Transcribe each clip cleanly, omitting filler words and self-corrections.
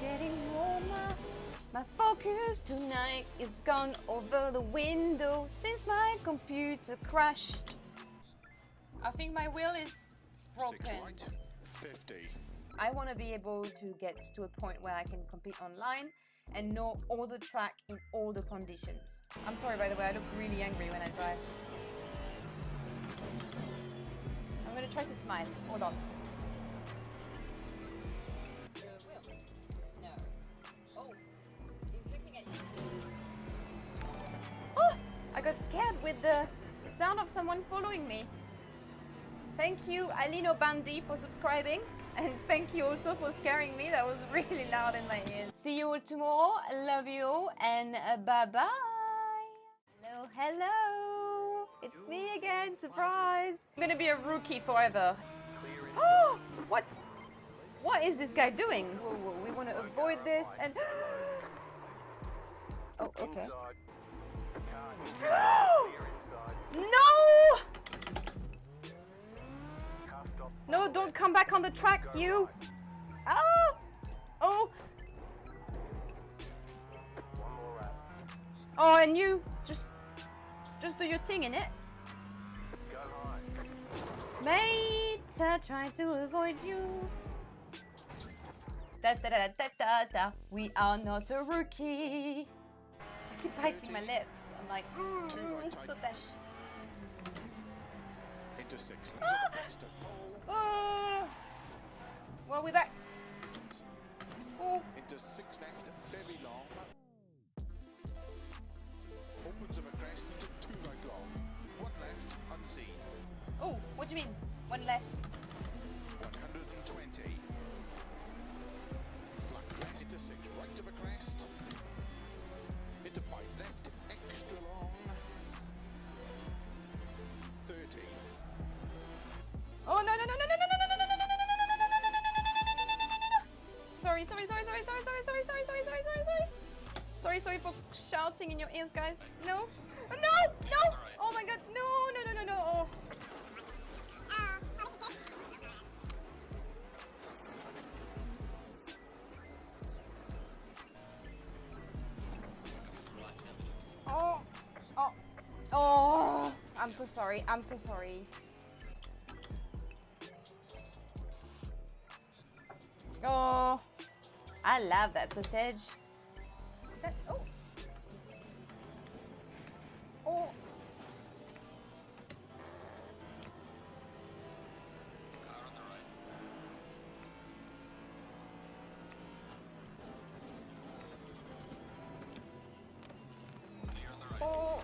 getting warmer. My focus tonight is gone over the window since my computer crashed. I think my wheel is broken. 6 right, 50. I want to be able to get to a point where I can compete online and know all the track in all the conditions. I'm sorry, by the way, I look really angry when I drive. I'm going to try to smile. Hold on. No. Oh, he's looking at you. Oh, I got scared with the sound of someone following me. Thank you, Alino Bandi, for subscribing. And thank you also for scaring me. That was really loud in my ears. See you all tomorrow. Love you all. And bye-bye. Hello, hello. It's me again. Surprise. I'm going to be a rookie forever. Oh, what? What is this guy doing? Whoa, whoa. We want to avoid this and... Oh, okay. No! No, don't come back on the track, you! Oh! Oh! Oh, and you! Just do your thing, innit? Mate, I try to avoid you. Da da da da da da. We are not a rookie. I keep biting my lips. I'm like, so that. Into 6. Oh! Well, we're back. Oh. Into 6 left, very long. Opens of a crest into 2 right long. 1 left, unseen. Oh, what do you mean? 1 left. 120. Flat crest into 6 right of a crest. Into 5 left, extra long. 30. Oh no no no no no no no no no no no no no no no. Sorry for shouting in your ears, guys. No. No. Oh my god. No. Oh. Oh. I'm so sorry. Oh, I love that sausage. Oh. Oh. Oh.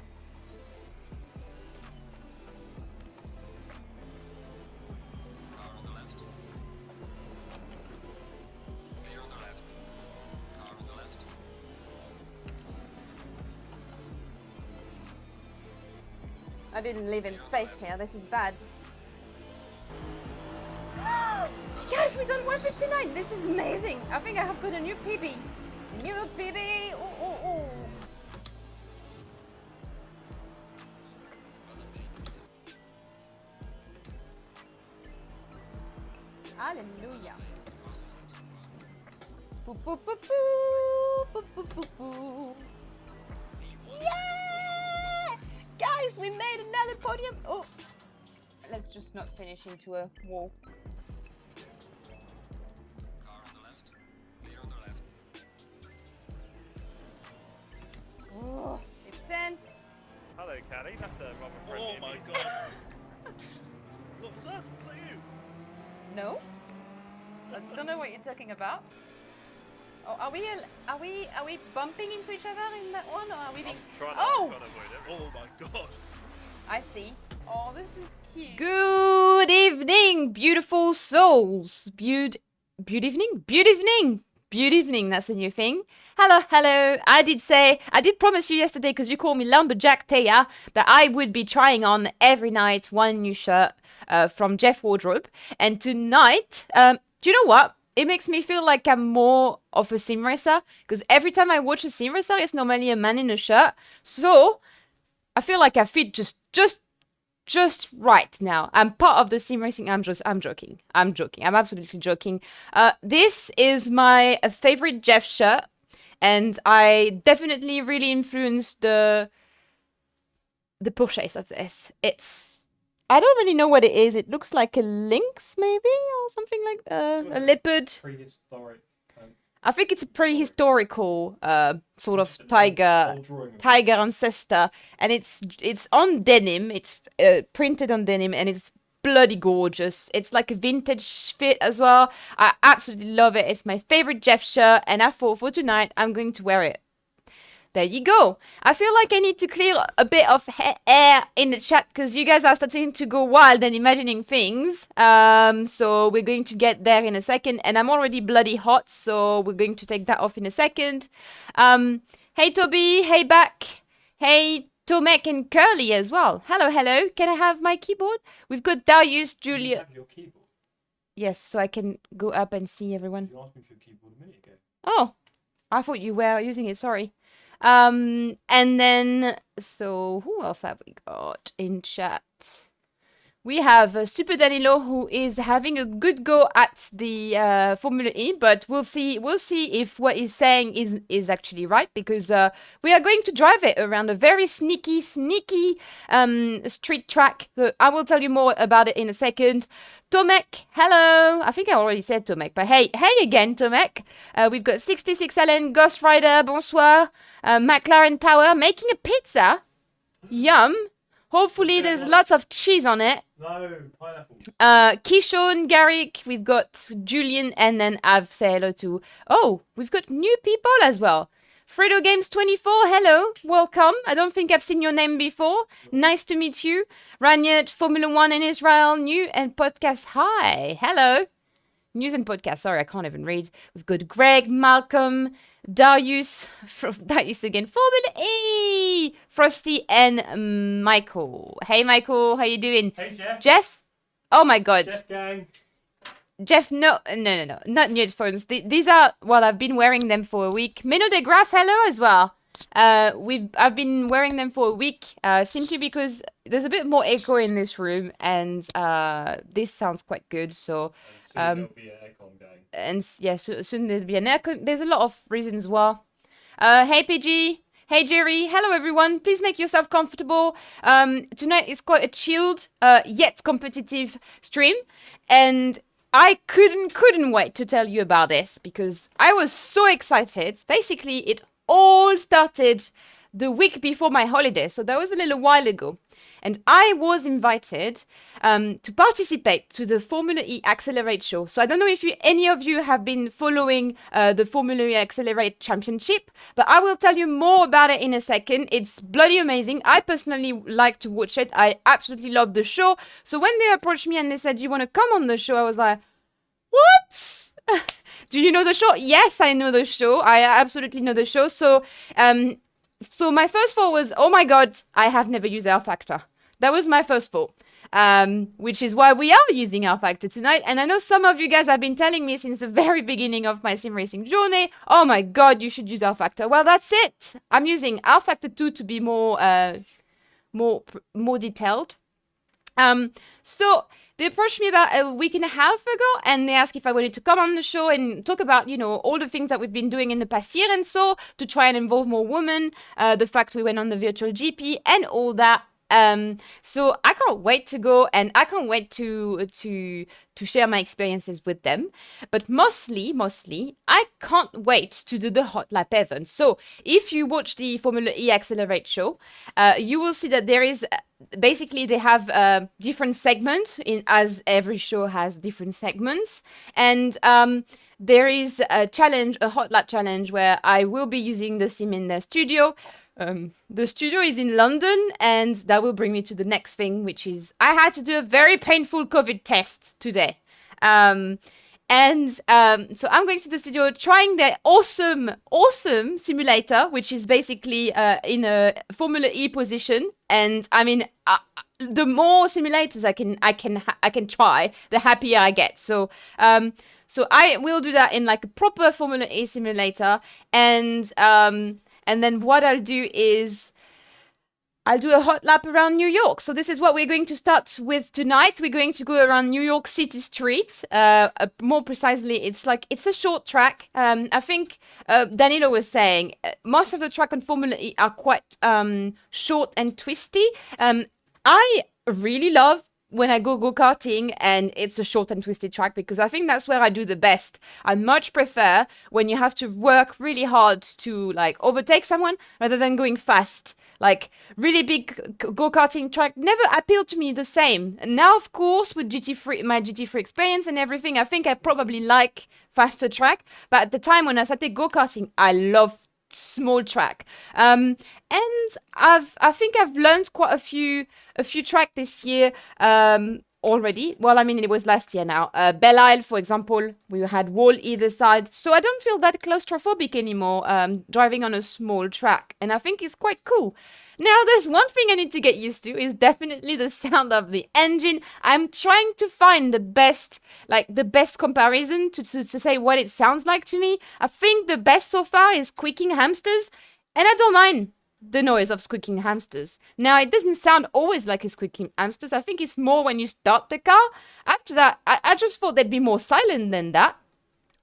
I didn't live in space here, this is bad. Guys, we done 159, this is amazing. I think I have got a new PB. New PB, ooh. Hallelujah. Boo, boo, boo, boo, boo, boo, boo. Yeah! Guys, we made another podium. Oh, let's just not finish into a wall. Car on the left. Clear on the left. Oh, it's tense. Hello, Caddy. That's a rather friendly. Oh my god! What's that? Is that you? No, I don't know what you're talking about. Oh, are we bumping into each other in that one, or are we being? I'm Oh! trying to avoid it. Oh my god! I see. Oh, this is cute. Good evening, beautiful souls. Beaut evening. That's a new thing. Hello. I did promise you yesterday, because you called me Lumberjack Taya, that I would be trying on every night one new shirt from Jeff Wardrobe. And tonight, do you know what? It makes me feel like I'm more of a sim racer, because every time I watch a sim racer, it's normally a man in a shirt. So I feel like I fit just just right now. I'm part of the sim racing. I'm joking. I'm absolutely joking. This is my favorite Jeff shirt, and I definitely really influenced the purchase of this. I don't really know what it is. It looks like a lynx, maybe, or something like a leopard. Prehistoric. I think it's a prehistorical sort of tiger ancestor, and it's on denim. It's printed on denim, and it's bloody gorgeous. It's like a vintage fit as well. I absolutely love it. It's my favorite Jeff shirt, and I thought for tonight I'm going to wear it. There you go. I feel like I need to clear a bit of air in the chat because you guys are starting to go wild and imagining things. So we're going to get there in a second. And I'm already bloody hot, so we're going to take that off in a second. Hey, Toby. Hey, back. Hey, Tomek and Curly as well. Hello, hello. Can I have my keyboard? We've got Darius, Julia. You have your keyboard. Yes, so I can go up and see everyone. You asked me for your keyboard a minute ago. Oh, I thought you were using it. Sorry. And then, so who else have we got in chat? We have Super Danilo, who is having a good go at the Formula E, but we'll see if what he's saying is actually right, because we are going to drive it around a very sneaky street track. So I will tell you more about it in a second. Tomek, hello. I think I already said Tomek, but hey again, Tomek. We've got 66 Allen, Ghost Rider, bonsoir. McLaren Power making a pizza. Yum. Hopefully there's lots of cheese on it. No, pineapple. Kishon, Garrick, we've got Julian, and then I've said hello to... Oh, we've got new people as well. Fredo Games 24, hello, welcome. I don't think I've seen your name before. Nice to meet you. Ranyat, Formula 1 in Israel, new and podcast, hi, hello. News and podcast, sorry, I can't even read. We've got Greg, Malcolm, Darius again, Formula E, Frosty, and Michael. Hey, Michael, how you doing? Hey, Jeff. Jeff? Oh my God. Jeff gang. Jeff, no, not new headphones. These are, well, I've been wearing them for a week. Meno de Graf, hello as well. I've been wearing them for a week, simply because there's a bit more echo in this room, and this sounds quite good, so... There'll be an aircon going. And yeah, soon there'll be an aircon. There's a lot of reasons why. Hey PG, hey Jerry, hello everyone. Please make yourself comfortable. Tonight is quite a chilled, yet competitive stream, and I couldn't wait to tell you about this because I was so excited. Basically, it all started the week before my holiday, so that was a little while ago. And I was invited to participate to the Formula E Accelerate show. So I don't know if any of you have been following the Formula E Accelerate Championship, but I will tell you more about it in a second. It's bloody amazing. I personally like to watch it. I absolutely love the show. So when they approached me and they said, "Do you want to come on the show?" I was like, what? Do you know the show? Yes, I know the show. I absolutely know the show. So my first thought was, oh my God, I have never used Rfactor. That was my first thought, which is why we are using Rfactor tonight. And I know some of you guys have been telling me since the very beginning of my sim racing journey, oh my God, you should use Rfactor. Well, that's it. I'm using Rfactor 2 to be more detailed. So they approached me about a week and a half ago, and they asked if I wanted to come on the show and talk about, all the things that we've been doing in the past year and so, to try and involve more women, the fact we went on the virtual GP and all that. So I can't wait to go, and I can't wait to share my experiences with them. But mostly, I can't wait to do the hotlap event. So if you watch the Formula E Accelerate show, you will see that there is basically they have different segments as every show has different segments, and there is a challenge, a hotlap challenge, where I will be using the sim in the studio. The studio is in London, and that will bring me to the next thing, which is I had to do a very painful COVID test today. So I'm going to the studio trying the awesome simulator, which is basically in a Formula E position. And I mean, the more simulators I can try, the happier I get. So I will do that in like a proper Formula E simulator, and then what I'll do is I'll do a hot lap around New York. So this is what we're going to start with tonight. We're going to go around New York City streets. More precisely, it's a short track. I think Danilo was saying most of the track on Formula E are quite short and twisty. I really love when I go go-karting and it's a short and twisted track because I think that's where I do the best. I much prefer when you have to work really hard to like overtake someone rather than going fast. Like really big go-karting track never appealed to me the same. And now, of course, with my GT3 experience and everything, I think I probably like faster track. But at the time when I started go-karting, I loved small track. And I think I've learned quite a few track this year already. Well, I mean, it was last year now. Belle Isle, for example, we had wall either side. So I don't feel that claustrophobic anymore driving on a small track. And I think it's quite cool. Now, there's one thing I need to get used to is definitely the sound of the engine. I'm trying to find the best comparison to say what it sounds like to me. I think the best so far is squeaking hamsters. And I don't mind the noise of squeaking hamsters. Now, it doesn't sound always like a squeaking hamsters. I think it's more when you start the car. After that, I just thought they'd be more silent than that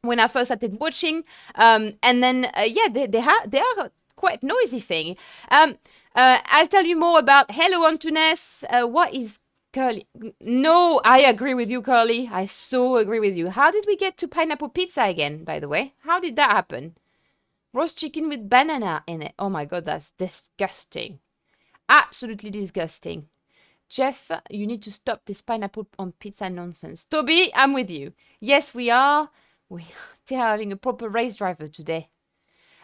when I first started watching. And then, they are quite noisy thing. I'll tell you more about Hello Antunes. What is Curly? No, I agree with you, Curly. I so agree with you. How did we get to pineapple pizza again, by the way? How did that happen? Roast chicken with banana in it. Oh my god, that's disgusting. Absolutely disgusting. Jeff, you need to stop this pineapple on pizza nonsense. Toby, I'm with you. Yes, we are. We are having a proper race driver today.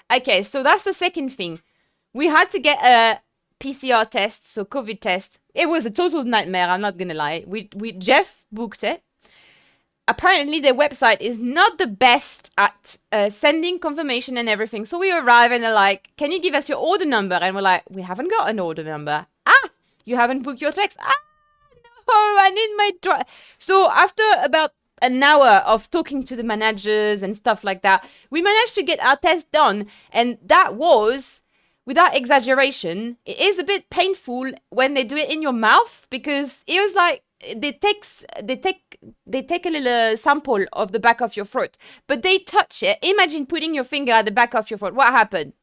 Okay, so that's the second thing. We had to get a PCR test, so COVID test. It was a total nightmare, I'm not gonna lie. Jeff booked it. Apparently, their website is not the best at sending confirmation and everything. So we arrive and they're like, can you give us your order number? And we're like, we haven't got an order number. Ah, you haven't booked your text. Ah, no, I need my drive. So after about an hour of talking to the managers and stuff like that, we managed to get our test done. And that was, without exaggeration, it is a bit painful when they do it in your mouth because it was like, they take a little sample of the back of your throat, but they touch it. Imagine putting your finger at the back of your throat. What happened?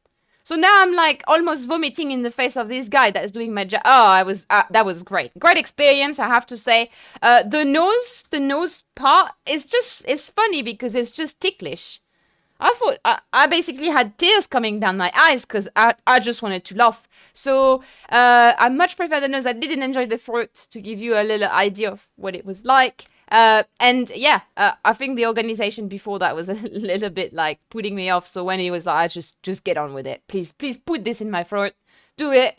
So now I'm like almost vomiting in the face of this guy that's doing my job. Oh, that was great experience, I have to say. The nose part is it's funny because it's just ticklish. I thought I basically had tears coming down my eyes because I just wanted to laugh. So I much prefer the nose. I didn't enjoy the throat, to give you a little idea of what it was like. And yeah, I think the organization before that was a little bit like putting me off. So when he was like, just get on with it. Please put this in my throat. Do it.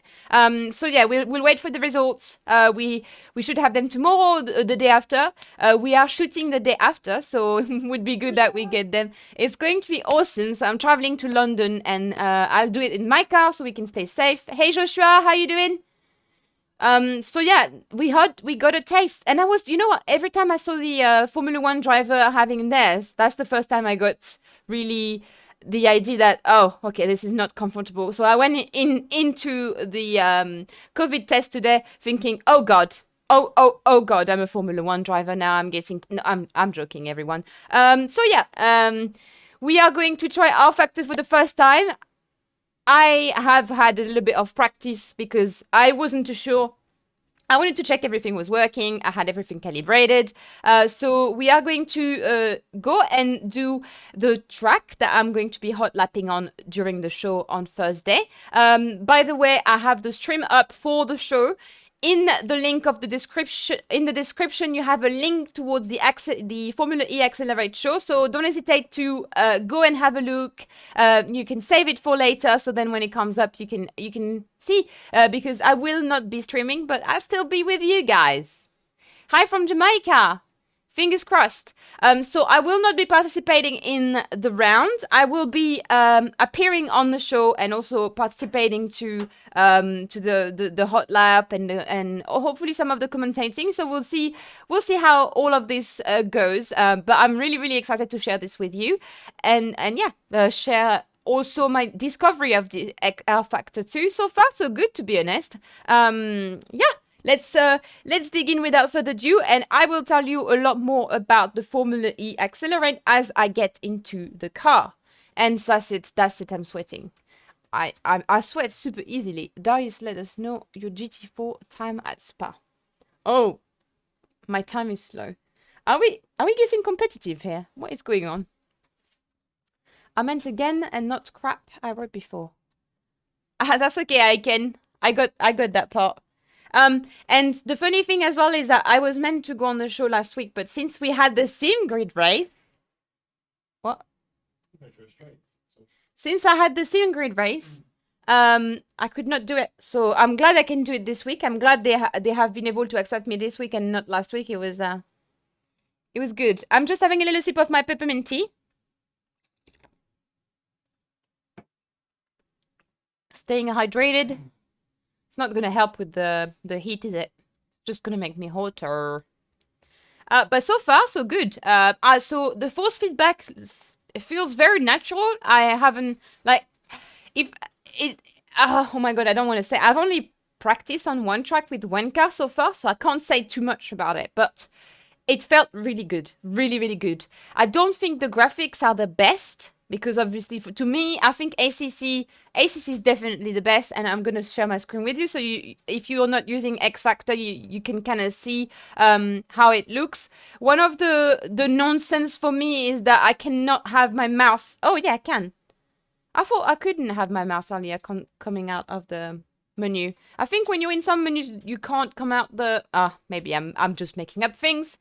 So yeah, we'll wait for the results. We should have them tomorrow, the day after. We are shooting the day after, so it would be good that we get them. It's going to be awesome. So I'm traveling to London, and I'll do it in my car so we can stay safe. Hey Joshua, how you doing? So yeah, we got a taste, and I was, you know what? Every time I saw the Formula One driver having theirs, that's the first time I got really the idea that, oh, okay, this is not comfortable. So I went into the COVID test today thinking, oh god, oh god, I'm a Formula One driver now. I'm joking, everyone. So yeah, we are going to try Rfactor for the first time. I have had a little bit of practice because I wasn't too sure. I wanted to check everything was working. I had everything calibrated. So we are going to go and do the track that I'm going to be hot lapping on during the show on Thursday. By the way, I have the stream up for the show. In the link of the description, you have a link towards the Formula E Accelerate show. So don't hesitate to go and have a look. You can save it for later, so then when it comes up, you can see. Because I will not be streaming, but I'll still be with you guys. Hi from Jamaica. Fingers crossed. So I will not be participating in the round. I will be appearing on the show and also participating to the hot lap and hopefully some of the commentating. So we'll see how all of this goes. But I'm really excited to share this with you and yeah, share also my discovery of the Rfactor 2. So far, so good, to be honest. Yeah, let's dig in without further ado, and I will tell you a lot more about the Formula E accelerant as I get into the car. And that's it, I'm sweating. I sweat super easily. Darius, let us know your GT4 time at Spa. Oh, my time is slow. Are we getting competitive here? What is going on? I meant again and not crap I wrote before. That's okay, I got that part. And the funny thing as well is that I was meant to go on the show last week, but since we had the sim grid race, what? Since I had the sim grid race, I could not do it. So I'm glad I can do it this week. I'm glad they have been able to accept me this week and not last week. It was good. I'm just having a little sip of my peppermint tea. Staying hydrated. It's not gonna help with the heat, is it? It's just gonna make me hotter. But so far, so good. So the force feedback feels very natural. I haven't, like, if it, oh my god, I don't want to say. I've only practiced on one track with one car so far, so I can't say too much about it, but it felt really good. Really, really good. I don't think the graphics are the best, because obviously, to me, I think ACC is definitely the best, and I'm going to share my screen with you, so if you're not using X-Factor, you can kind of see how it looks. One of the nonsense for me is that I cannot have my mouse... Oh, yeah, I can. I thought I couldn't have my mouse earlier coming out of the menu. I think when you're in some menus, you can't come out the... maybe I'm just making up things.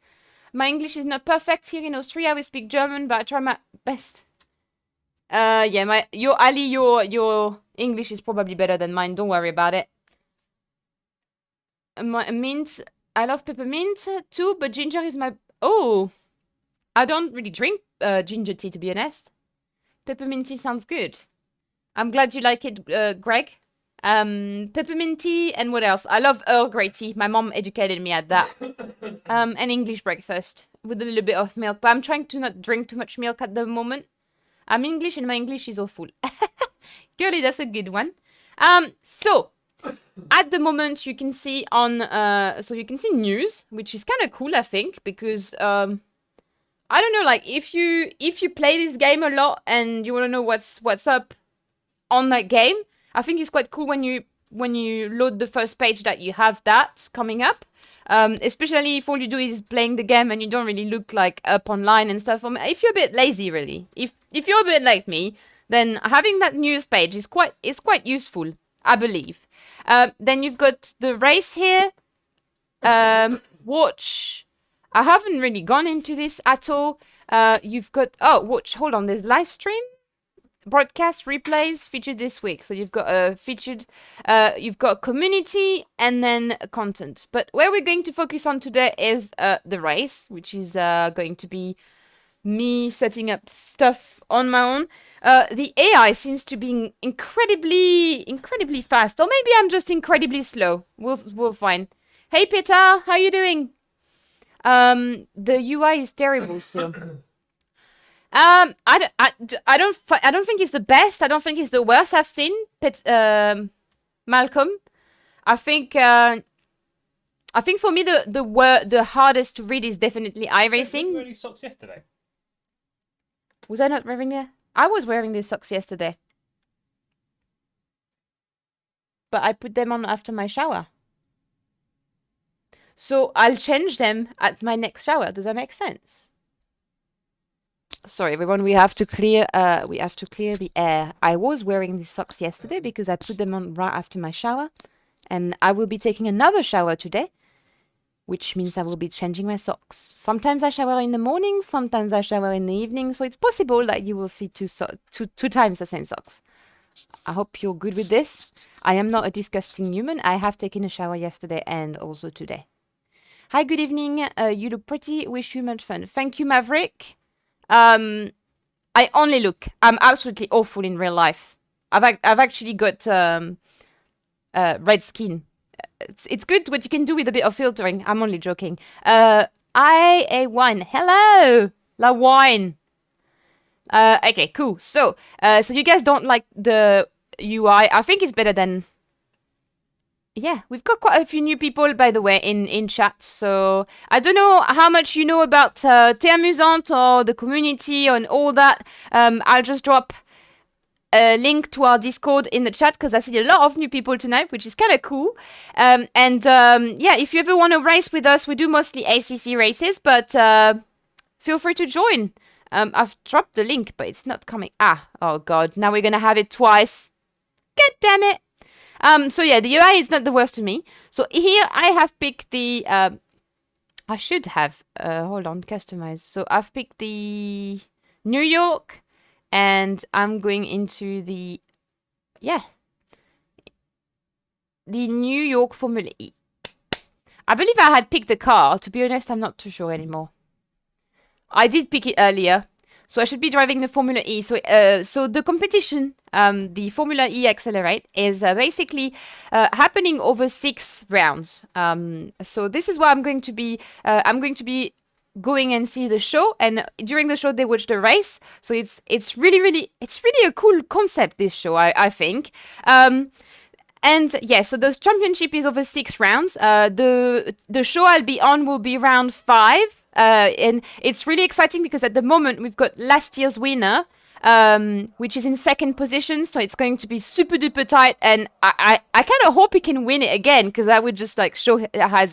My English is not perfect. Here in Austria, we speak German, but I try my best. Yeah, your English is probably better than mine. Don't worry about it. Mint, I love peppermint too, but ginger is my... Oh, I don't really drink ginger tea, to be honest. Peppermint tea sounds good. I'm glad you like it, Greg. Peppermint tea and what else? I love Earl Grey tea. My mom educated me at that. An English breakfast with a little bit of milk. But I'm trying to not drink too much milk at the moment. I'm English and my English is awful. Girly, that's a good one. So at the moment you can see on so you can see news, which is kind of cool, I think, because I don't know, like if you play this game a lot and you want to know what's up on that game, I think it's quite cool when you load the first page that you have that coming up. Especially if all you do is playing the game and you don't really look like up online and stuff. If you're a bit lazy, really, if you're a bit like me, then having that news page is quite useful, I believe. Then you've got the race here. Watch. I haven't really gone into this at all. You've got watch. Hold on. There's live stream. Broadcast replays featured this week. So you've got featured, you've got community and then content. But where we're going to focus on today is the race, which is going to be me setting up stuff on my own. The AI seems to be incredibly fast, or maybe I'm just incredibly slow. We'll find. Hey Peter, how you doing? The UI is terrible still. I don't think it's the best. I don't think it's the worst I've seen. Malcolm, I think for me the hardest to read is definitely iRacing. Were you wearing socks yesterday? Was I not wearing it? I was wearing these socks yesterday, but I put them on after my shower. So I'll change them at my next shower. Does that make sense? Sorry, everyone. We have to clear the air. I was wearing these socks yesterday because I put them on right after my shower, and I will be taking another shower today, which means I will be changing my socks. Sometimes I shower in the morning, sometimes I shower in the evening, so it's possible that you will see two times the same socks. I hope you're good with this. I am not a disgusting human. I have taken a shower yesterday and also today. Hi, good evening. You look pretty. Wish you much fun. Thank you, Maverick. I only look. I'm absolutely awful in real life. I've actually got red skin. It's good what you can do with a bit of filtering. I'm only joking. IA1. Hello, La Wine. Okay, cool. So, so you guys don't like the UI? I think it's better than. Yeah, we've got quite a few new people, by the way, in chat. So I don't know how much you know about T'es Amusante or the community and all that. I'll just drop a link to our Discord in the chat because I see a lot of new people tonight, which is kind of cool. Yeah, if you ever want to race with us, we do mostly ACC races, but feel free to join. I've dropped the link, but it's not coming. Oh god, now we're gonna have it twice. God damn it. So yeah, the UI is not the worst to me. So here I have picked the, I should have, hold on, customize. So I've picked the New York and I'm going into the, yeah, the New York Formula E. I believe I had picked the car. To be honest, I'm not too sure anymore. I did pick it earlier. So I should be driving the Formula E. So the competition, the Formula E Accelerate, is basically happening over 6 rounds. So this is what I'm going to be. I'm going to be going and see the show, and during the show they watch the race. So it's really a cool concept, this show. I think. And yeah, so the championship is over 6 rounds. The show I'll be on will be round 5. And it's really exciting because at the moment we've got last year's winner, which is in 2nd position. So it's going to be super duper tight. And I kind of hope he can win it again, because that would just like show how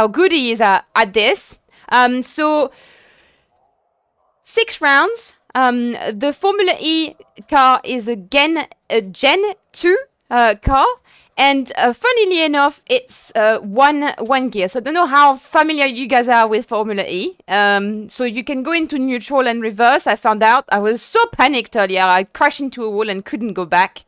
good he is at this. So 6 rounds. The Formula E car is a Gen2 car, and funnily enough, it's one gear. So I don't know how familiar you guys are with Formula E. So you can go into neutral and reverse. I found out. I was so panicked earlier. I crashed into a wall and couldn't go back.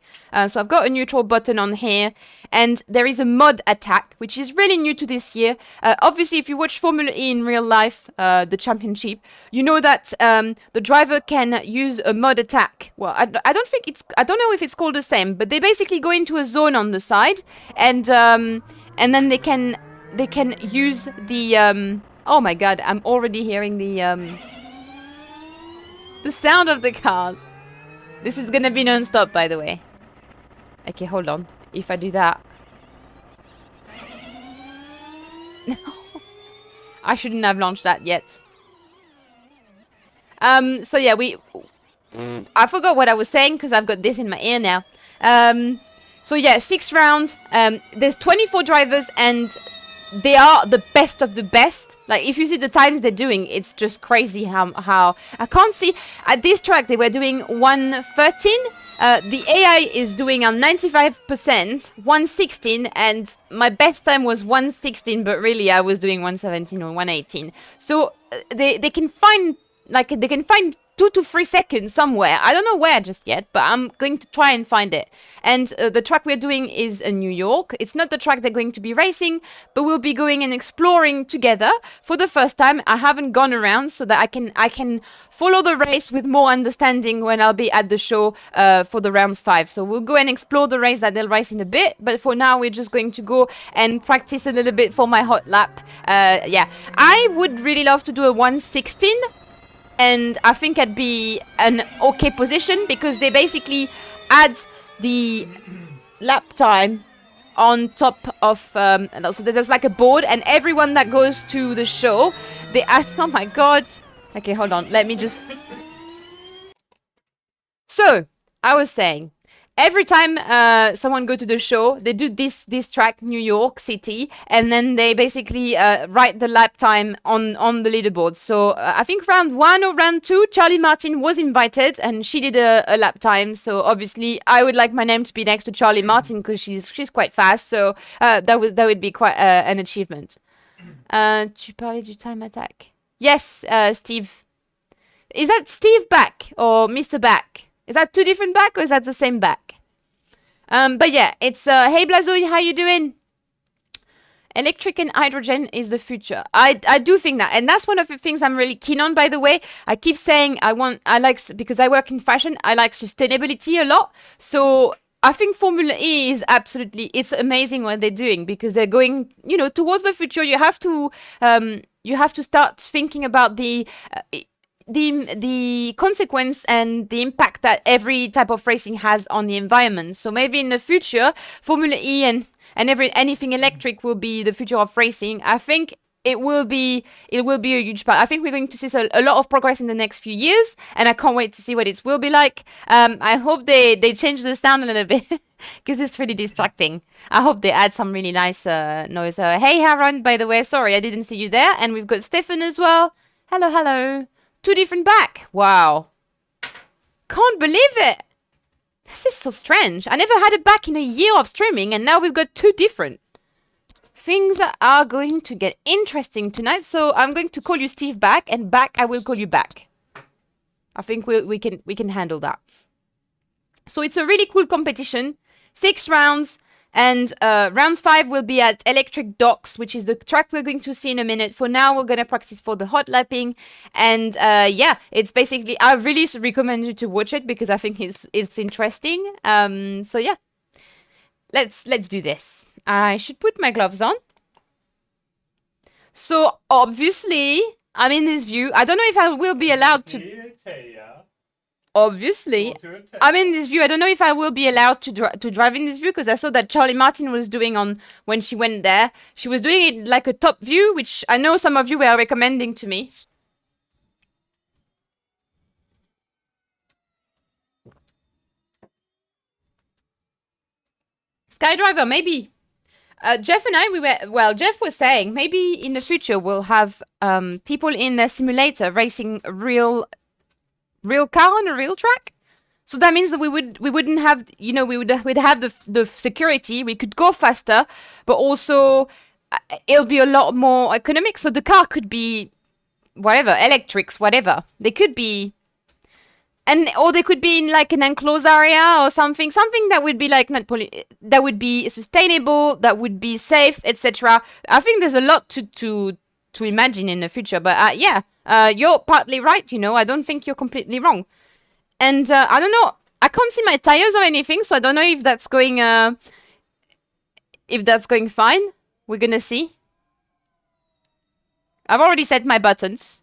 So I've got a neutral button on here, and there is a mod attack, which is really new to this year. Obviously, if you watch Formula E in real life, the championship, you know that the driver can use a mod attack. Well, I don't know if it's called the same, but they basically go into a zone on the side, and then they can use the oh my god, I'm already hearing the sound of the cars. This is gonna be non-stop, by the way. Okay, hold on. If I do that... No. I shouldn't have launched that yet. So yeah, I forgot what I was saying because I've got this in my ear now. So yeah, 6 rounds. There's 24 drivers and they are the best of the best. Like, if you see the times they're doing, it's just crazy how... I can't see... At this track, they were doing 1:13. The AI is doing on 95%, 1:16, and my best time was 1:16, but really I was doing 1:17 or 1:18. So they can find 2 to 3 seconds somewhere. I don't know where just yet, but I'm going to try and find it. And the track we're doing is in New York. It's not the track they're going to be racing, but we'll be going and exploring together for the first time. I haven't gone around so that I can follow the race with more understanding when I'll be at the show for the round 5. So we'll go and explore the race that they'll race in a bit, but for now we're just going to go and practice a little bit for my hot lap. Yeah, I would really love to do a 1:16. And I think I'd be an okay position because they basically add the lap time on top of... so there's like a board, and everyone that goes to the show, they add... Oh my god. Okay, hold on. Let me just... So, I was saying... Every time someone go to the show, they do this track, New York City, and then they basically write the lap time on the leaderboard. So I think round 1 or round 2, Charlie Martin was invited, and she did a lap time. So obviously, I would like my name to be next to Charlie Martin because she's quite fast. So that would be quite an achievement. Tu parlais du time attack? Yes, Steve. Is that Steve back or Mr. Back? Is that 2 different back or is that the same back? But yeah, it's hey Blazo, how you doing? Electric and hydrogen is the future. I do think that, and that's one of the things I'm really keen on, by the way. I keep saying because I work in fashion, I like sustainability a lot. So I think Formula E is it's amazing what they're doing because they're going, towards the future. You have to start thinking about the consequence and the impact that every type of racing has on the environment. So maybe in the future, Formula E and anything electric will be the future of racing. I think it will be a huge part. I think we're going to see a lot of progress in the next few years, and I can't wait to see what it will be like. I hope they change the sound a little bit because it's really distracting. I hope they add some really nice noise. Hey Aaron, by the way, sorry I didn't see you there. And we've got Stefan as well. Hello, hello. 2 different back. Wow. Can't believe it. This is so strange. I never had it back in a year of streaming, and now we've got 2 different. Things are going to get interesting tonight, so I'm going to call you Steve back, and back I will call you back. I think we can handle that. So it's a really cool competition. 6 rounds, and round 5 will be at Electric Docks, which is the track we're going to see in a minute. For now, we're gonna practice for the hot lapping, and yeah, it's basically, I really recommend you to watch it because I think it's interesting. So yeah, let's do this. I should put my gloves on. So obviously, I'm in this view. I don't know if I will be allowed to. Obviously, I'm in this view. I don't know if I will be allowed to drive in this view because I saw that Charlie Martin was doing on when she went there. She was doing it like a top view, which I know some of you were recommending to me. Skydriver, maybe. Jeff and I, Jeff was saying maybe in the future we'll have people in a simulator racing a real car on a real track. So that means that we wouldn't have, you know, we'd have the security, we could go faster, but also it'll be a lot more economic. So the car could be whatever, electrics, whatever. They could be, or they could be in like an enclosed area or something that would be like that would be sustainable, that would be safe, etc. I think there's a lot to imagine in the future, but yeah, you're partly right. You know, I don't think you're completely wrong. And I don't know, I can't see my tires or anything, so I don't know if that's going fine. We're gonna see. I've already set my buttons.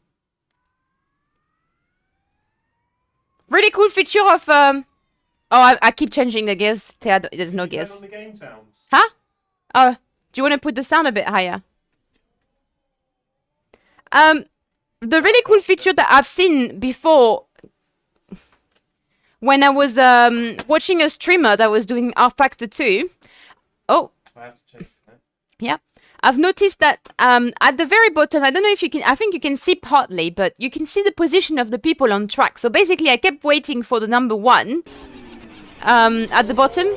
Really cool feature of oh, I keep changing the gears. There's no gears. On the game sounds. Huh? Oh, do you want to put the sound a bit higher? The really cool feature that I've seen before when I was watching a streamer that was doing Rfactor 2. Oh. I have to change that. Yeah. I've noticed that at the very bottom, I don't know if you can, I think you can see partly, but you can see the position of the people on track. So basically, I kept waiting for the number 1 at the bottom.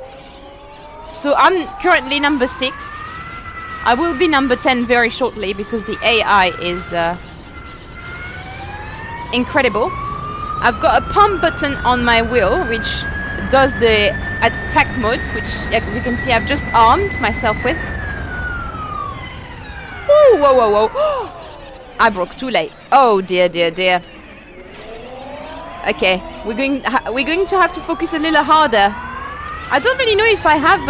So I'm currently number 6. I will be number 10 very shortly because the AI is incredible. I've got a pump button on my wheel, which does the attack mode, which as you can see, I've just armed myself with. Whoa, whoa, whoa, whoa. I broke too late. Oh dear, dear, dear. Okay, we're going to have to focus a little harder. I don't really know if I have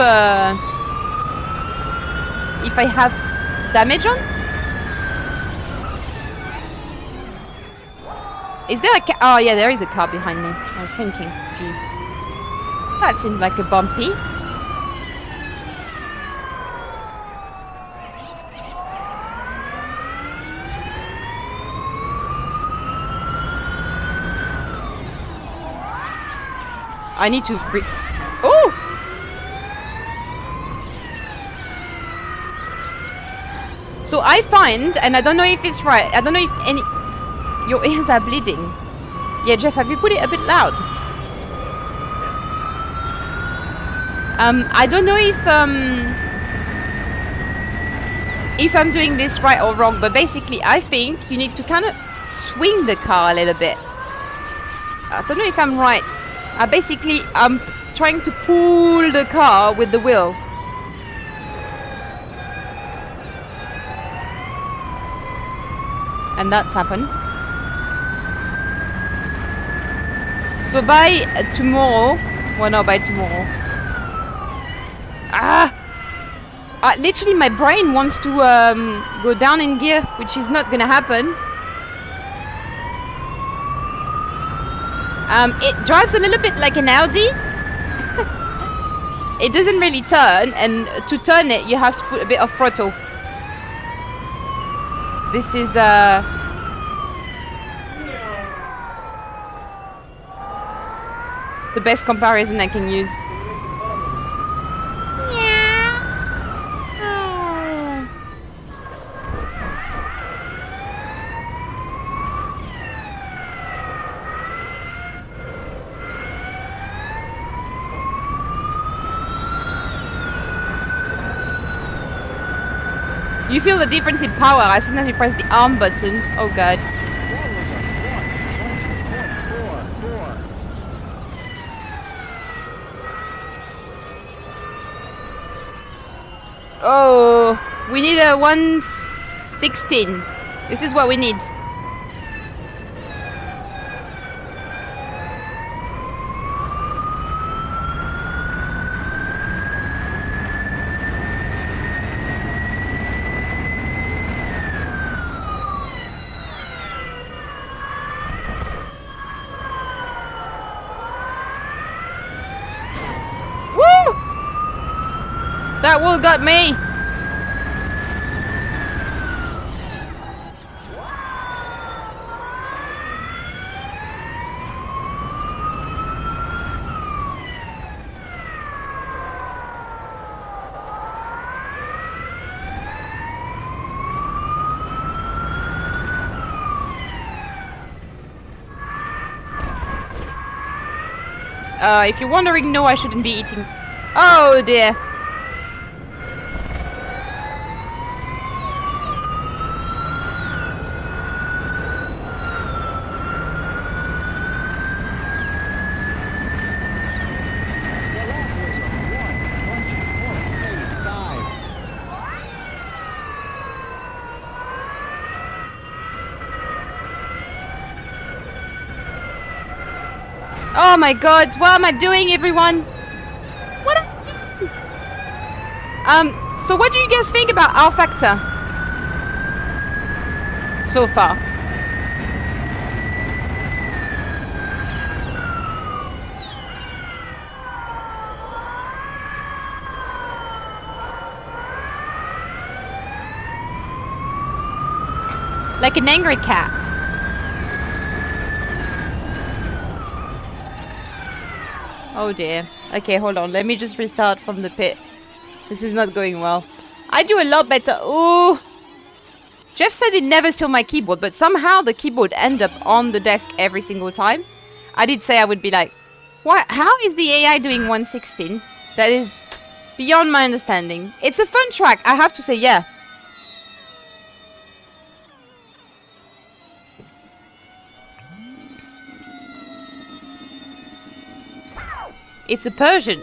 damage on. Is there a car? Oh yeah, there is a car behind me. I was thinking, jeez. That seems like a bumpy. I need to oh! So I find, and I don't know if it's right, I don't know if any... Your ears are bleeding. Yeah, Jeff, have you put it a bit loud? I don't know if I'm doing this right or wrong, but basically I think you need to kind of swing the car a little bit. I don't know if I'm right. I'm trying to pull the car with the wheel. And that's happened. So by tomorrow, well no, by tomorrow. Literally my brain wants to go down in gear, which is not gonna happen. It drives a little bit like an Audi. It doesn't really turn, and to turn it, you have to put a bit of throttle. This is the best comparison I can use. You feel the difference in power as soon as you press the arm button. Oh god. Oh, we need a 116. This is what we need. That wall got me. If you're wondering, no, I shouldn't be eating. Oh dear. Oh my god, what am I doing, everyone? What am I doing? So what do you guys think about Rfactor? So far. Like an angry cat. Oh dear. Okay, hold on. Let me just restart from the pit. This is not going well. I do a lot better. Ooh. Jeff said he'd never steal my keyboard, but somehow the keyboard end up on the desk every single time. I did say I would be like, what? How is the AI doing 116? That is beyond my understanding. It's a fun track, I have to say, yeah. It's a Persian.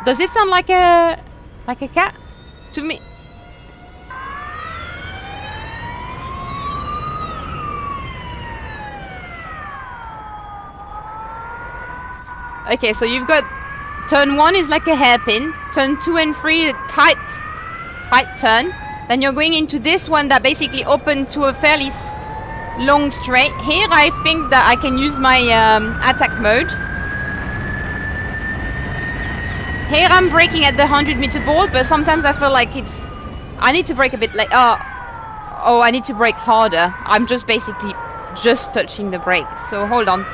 Does it sound like a cat to me? Okay, so you've got turn 1 is like a hairpin, turn 2 and 3 tight turn. Then you're going into this one that basically opened to a fairly long straight. Here I think that I can use my attack mode. Here I'm braking at the 100-meter board, but sometimes I feel like I need to brake a bit like oh, I need to brake harder. I'm just basically just touching the brake. So hold on.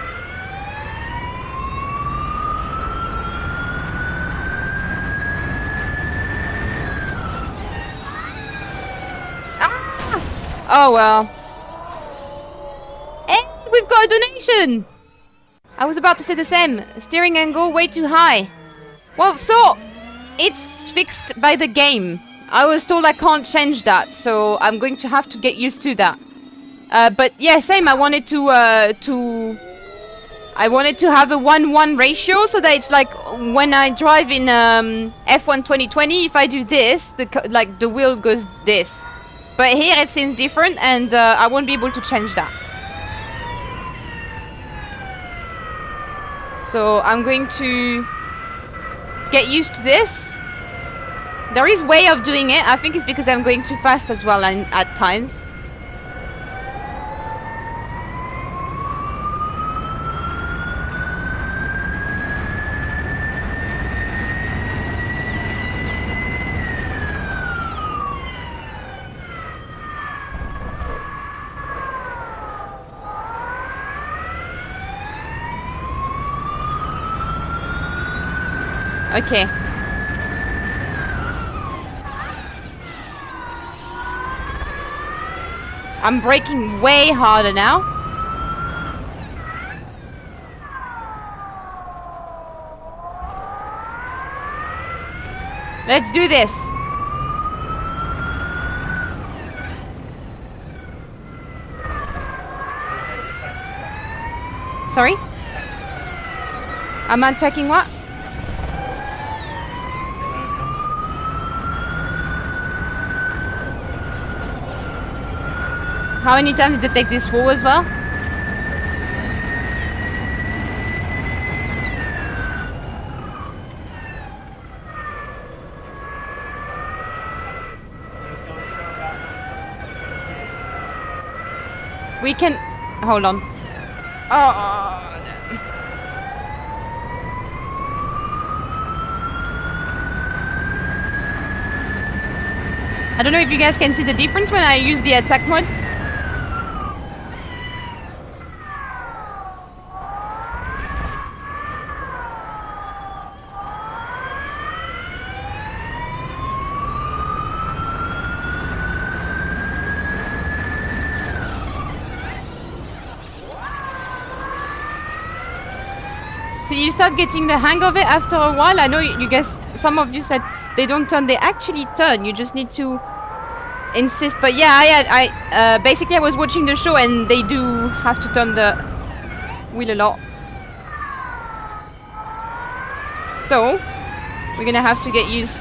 Ah! Oh well. Hey, we've got a donation! I was about to say the same. Steering angle way too high. Well, so it's fixed by the game. I was told I can't change that, so I'm going to have to get used to that. But yeah, same. I wanted to have a 1:1 ratio so that it's like when I drive in F1 2020, if I do this, the wheel goes this. But here it seems different, and I won't be able to change that. So I'm going to get used to this. There is way of doing it. I think it's because I'm going too fast as well at times. Okay. I'm braking way harder now. Let's do this. Sorry? I'm attacking what? How many times did it take this wall as well? We can... Hold on. Oh. I don't know if you guys can see the difference when I use the attack mode. So you start getting the hang of it after a while. I know you guys, some of you said they don't turn, they actually turn. You just need to insist. But yeah, I basically I was watching the show and they do have to turn the wheel a lot. So we're gonna have to get used.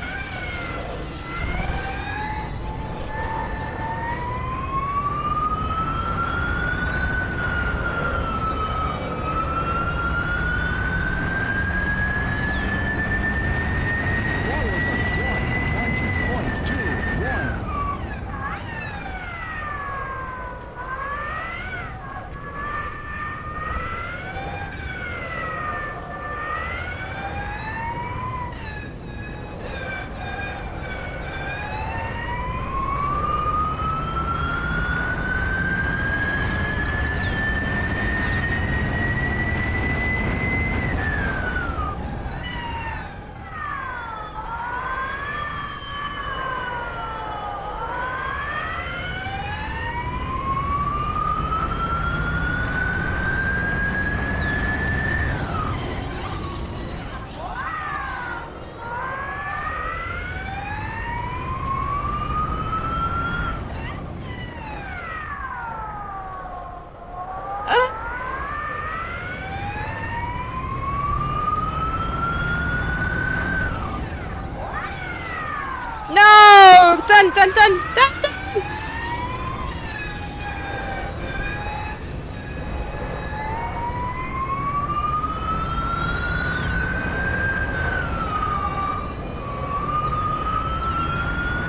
No! Dun, dun, dun, dun, dun.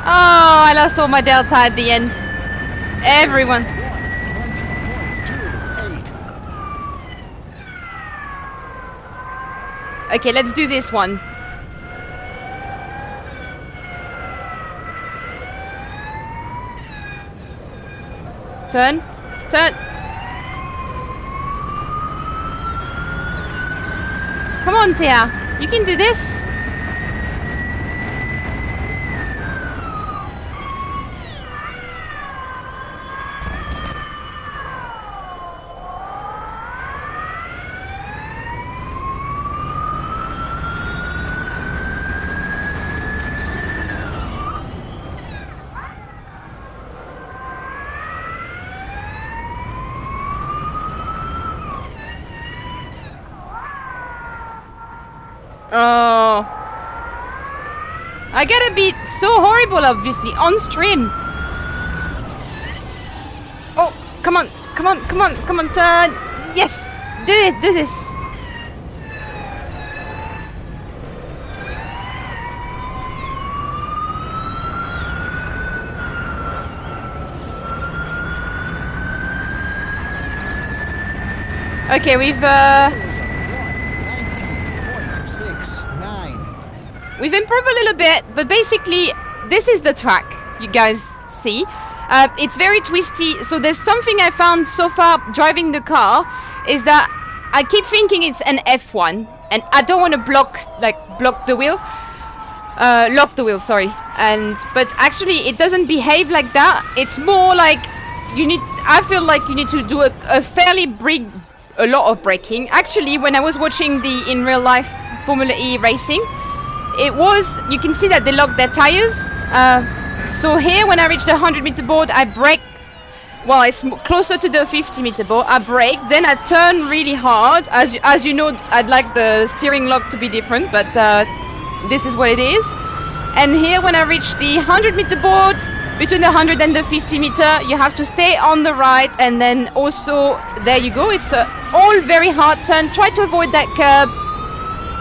Oh, I lost all my delta at the end. Everyone. Okay, let's do this one. Turn. Turn. Come on, Tia. You can do this. Oh. I gotta be so horrible, obviously, on stream. Oh, come on, come on, come on, come on, turn. Yes, do it, do this. Okay, we've improved a little bit, but basically this is the track you guys see. It's very twisty, so there's something I found so far driving the car is that I keep thinking it's an F1 and I don't want to block the wheel. Lock the wheel, sorry. But actually it doesn't behave like that. It's more like I feel like you need to do a lot of braking. Actually, when I was watching the in real life Formula E racing, you can see that they lock their tires. So here, when I reach the 100-meter board, I brake. Well, it's closer to the 50-meter board. I brake, then I turn really hard. As you know, I'd like the steering lock to be different, but this is what it is. And here, when I reach the 100-meter board, between the 100 and the 50-meter, you have to stay on the right, and then also, there you go. It's all very hard turn. Try to avoid that curb.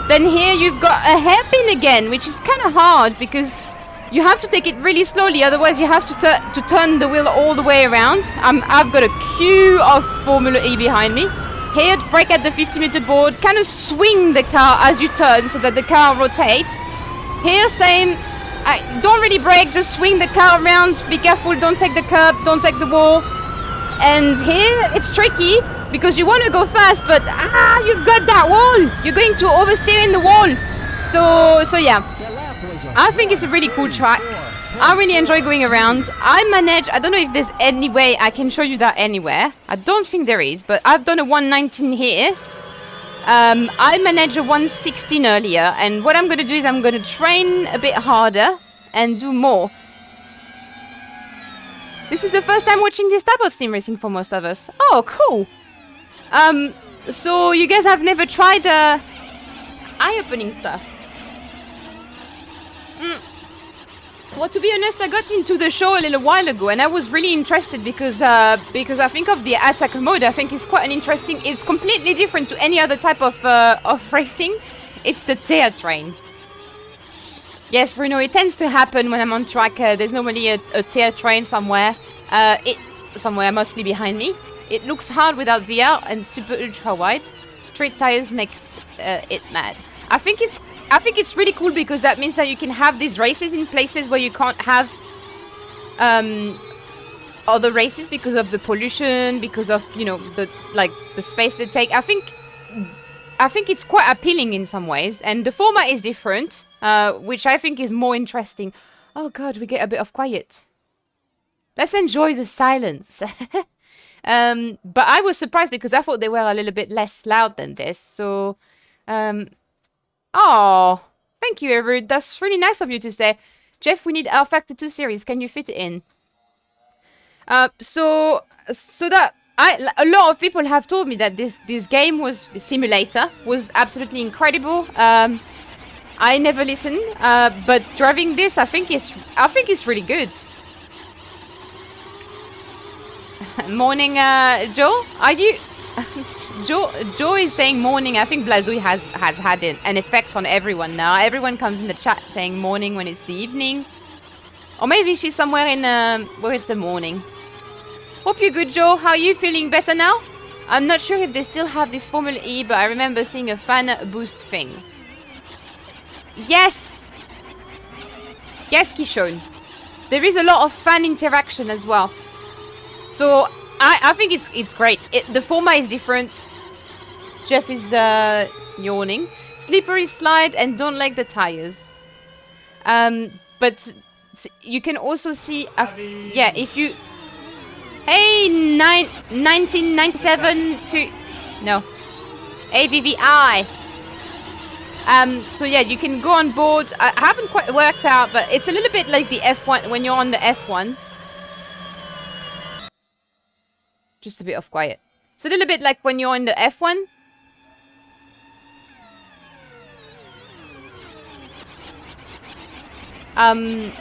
Then here you've got a hairpin again, which is kind of hard because you have to take it really slowly, otherwise you have to turn the wheel all the way around. I've got a queue of Formula E behind me. Here, brake at the 50-meter board, kind of swing the car as you turn so that the car rotates. Here, same. Don't really brake, just swing the car around. Be careful, don't take the curb, don't take the wall. And here, it's tricky because you want to go fast, but you've got that wall. You're going to oversteer in the wall. So yeah, I think it's a really cool track. I really enjoy going around. I don't know if there's any way I can show you that anywhere. I don't think there is, but I've done a 119 here. I managed a 116 earlier, and what I'm going to do is I'm going to train a bit harder and do more. This is the first time watching this type of sim racing for most of us. Oh, cool. So you guys have never tried eye-opening stuff? Well, to be honest, I got into the show a little while ago, and I was really interested because I think of the attack mode. I think it's quite an interesting. It's completely different to any other type of racing. It's the tear train. Yes, Bruno, it tends to happen when I'm on track. There's normally a tear train somewhere. Somewhere mostly behind me. It looks hard without VR and super ultra wide. Straight tires makes it mad. I think it's really cool because that means that you can have these races in places where you can't have other races because of the pollution, because of the space they take. I think it's quite appealing in some ways, and the format is different, which I think is more interesting. Oh god, we get a bit of quiet. Let's enjoy the silence. But I was surprised because I thought they were a little bit less loud than this. So, oh, thank you, Erud. That's really nice of you to say. Jeff, we need Rfactor 2 series. Can you fit it in? So that a lot of people have told me that this game the simulator was absolutely incredible. I never listened, but driving this, I think it's really good. Morning, Joe. Are you? Joe is saying morning. I think Blazui has had an effect on everyone now. Everyone comes in the chat saying morning when it's the evening, or maybe she's somewhere in where it's the morning. Hope you're good, Joe. How are you feeling? Better now? I'm not sure if they still have this Formula E, but I remember seeing a fan boost thing. Yes, Kishon. There is a lot of fan interaction as well. So I think it's great. The format is different. Jeff is yawning. Slippery slide and don't like the tires. But you can also see. Yeah, if you. Hey, 1997 to no, AVVI. So yeah, you can go on board. I haven't quite worked out, but it's a little bit like the F1 when you're on the F1. Just a bit of quiet. It's a little bit like when you're in the F1. On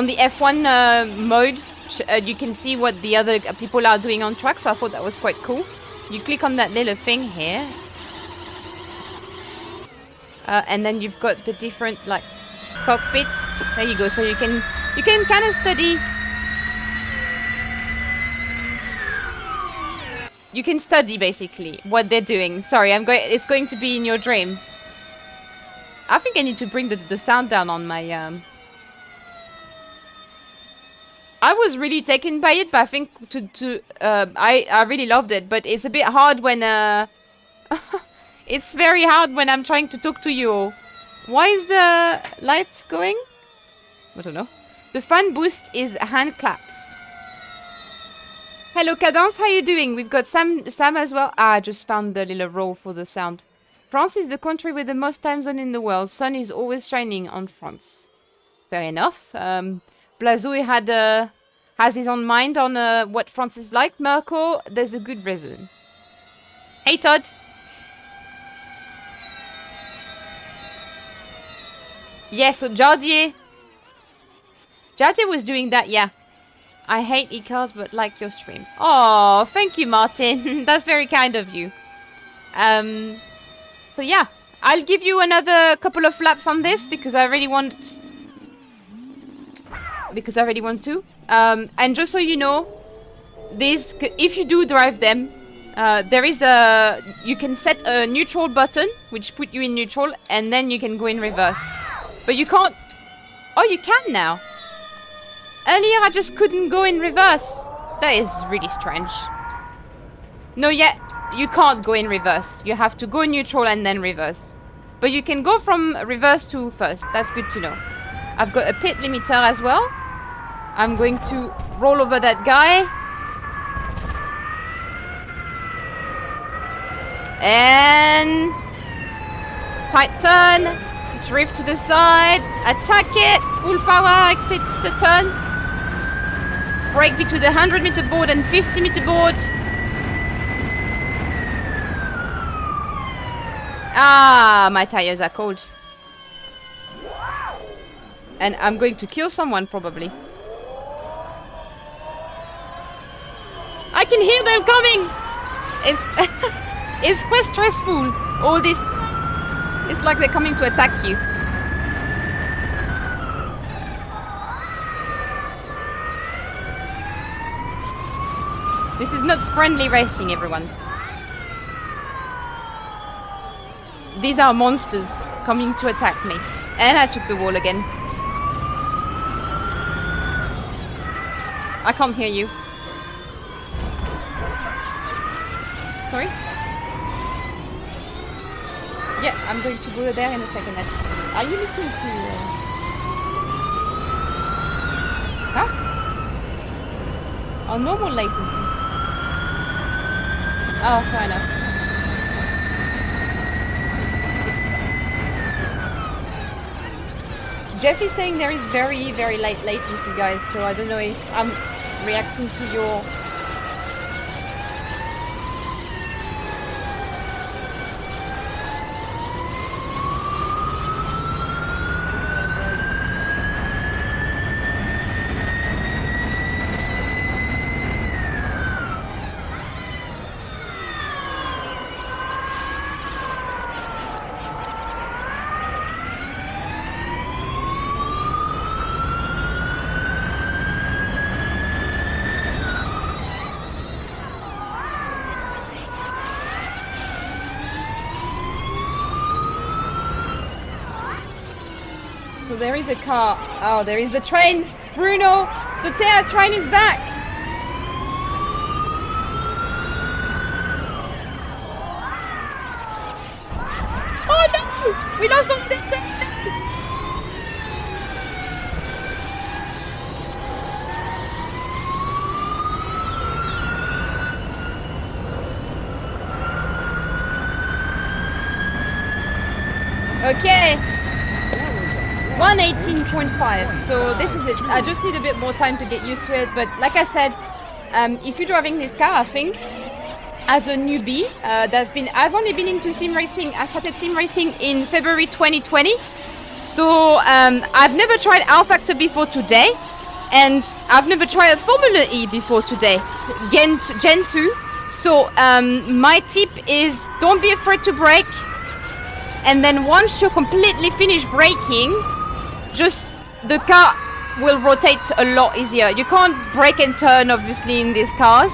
the F1 mode, you can see what the other people are doing on track, so I thought that was quite cool. You click on that little thing here. And then you've got the different, like, cockpit. There you go, so you can kind of study. You can study, basically, what they're doing. Sorry, it's going to be in your dream. I think I need to bring the sound down on my... I was really taken by it, but I think I really loved it. But it's a bit hard when... It's very hard when I'm trying to talk to you. Why is the light going? I don't know. The fan boost is hand claps. Hello Cadence, how you doing? We've got Sam as well. Ah, I just found the little roll for the sound. France is the country with the most time zone in the world. Sun is always shining on France. Fair enough. Blazouille has his own mind on what France is like. Mirko, there's a good reason. Hey Todd. Yeah, so Jardier was doing that, yeah. I hate e-cars but like your stream. Oh, thank you Martin. That's very kind of you. So yeah, I'll give you another couple of laps on this because I really want to. And just so you know, if you do drive them, there is you can set a neutral button which put you in neutral and then you can go in reverse. But you can't. Oh, you can now. Earlier I just couldn't go in reverse. That is really strange. No, yeah, you can't go in reverse. You have to go neutral and then reverse. But you can go from reverse to first. That's good to know. I've got a pit limiter as well. I'm going to roll over that guy. And tight turn. Drift to the side. Attack it. Full power. Exit the turn. Brake between the 100-meter board and 50-meter board. Ah, my tires are cold. And I'm going to kill someone probably. I can hear them coming! It's quite stressful. All this... It's like they're coming to attack you. This is not friendly racing, everyone. These are monsters coming to attack me. And I took the wall again. I can't hear you. Sorry? Yeah, I'm going to go there in a second. Are you listening to... Huh? Oh, normal latency. Oh, fair enough. Jeff is saying there is very, very light latency, guys, so I don't know if I'm reacting to your... There is a car. Oh, there is the train. Bruno, the train is back. Oh no! We lost all the Okay. 118.5, so this is it. I just need a bit more time to get used to it, but like I said, if you're driving this car, I think, as a newbie, I've only been into sim racing. I started sim racing in February 2020, so I've never tried Rfactor before today, and I've never tried a Formula E before today, Gen 2. So my tip is don't be afraid to brake, and then once you're completely finished braking, just the car will rotate a lot easier. You can't brake and turn obviously in these cars.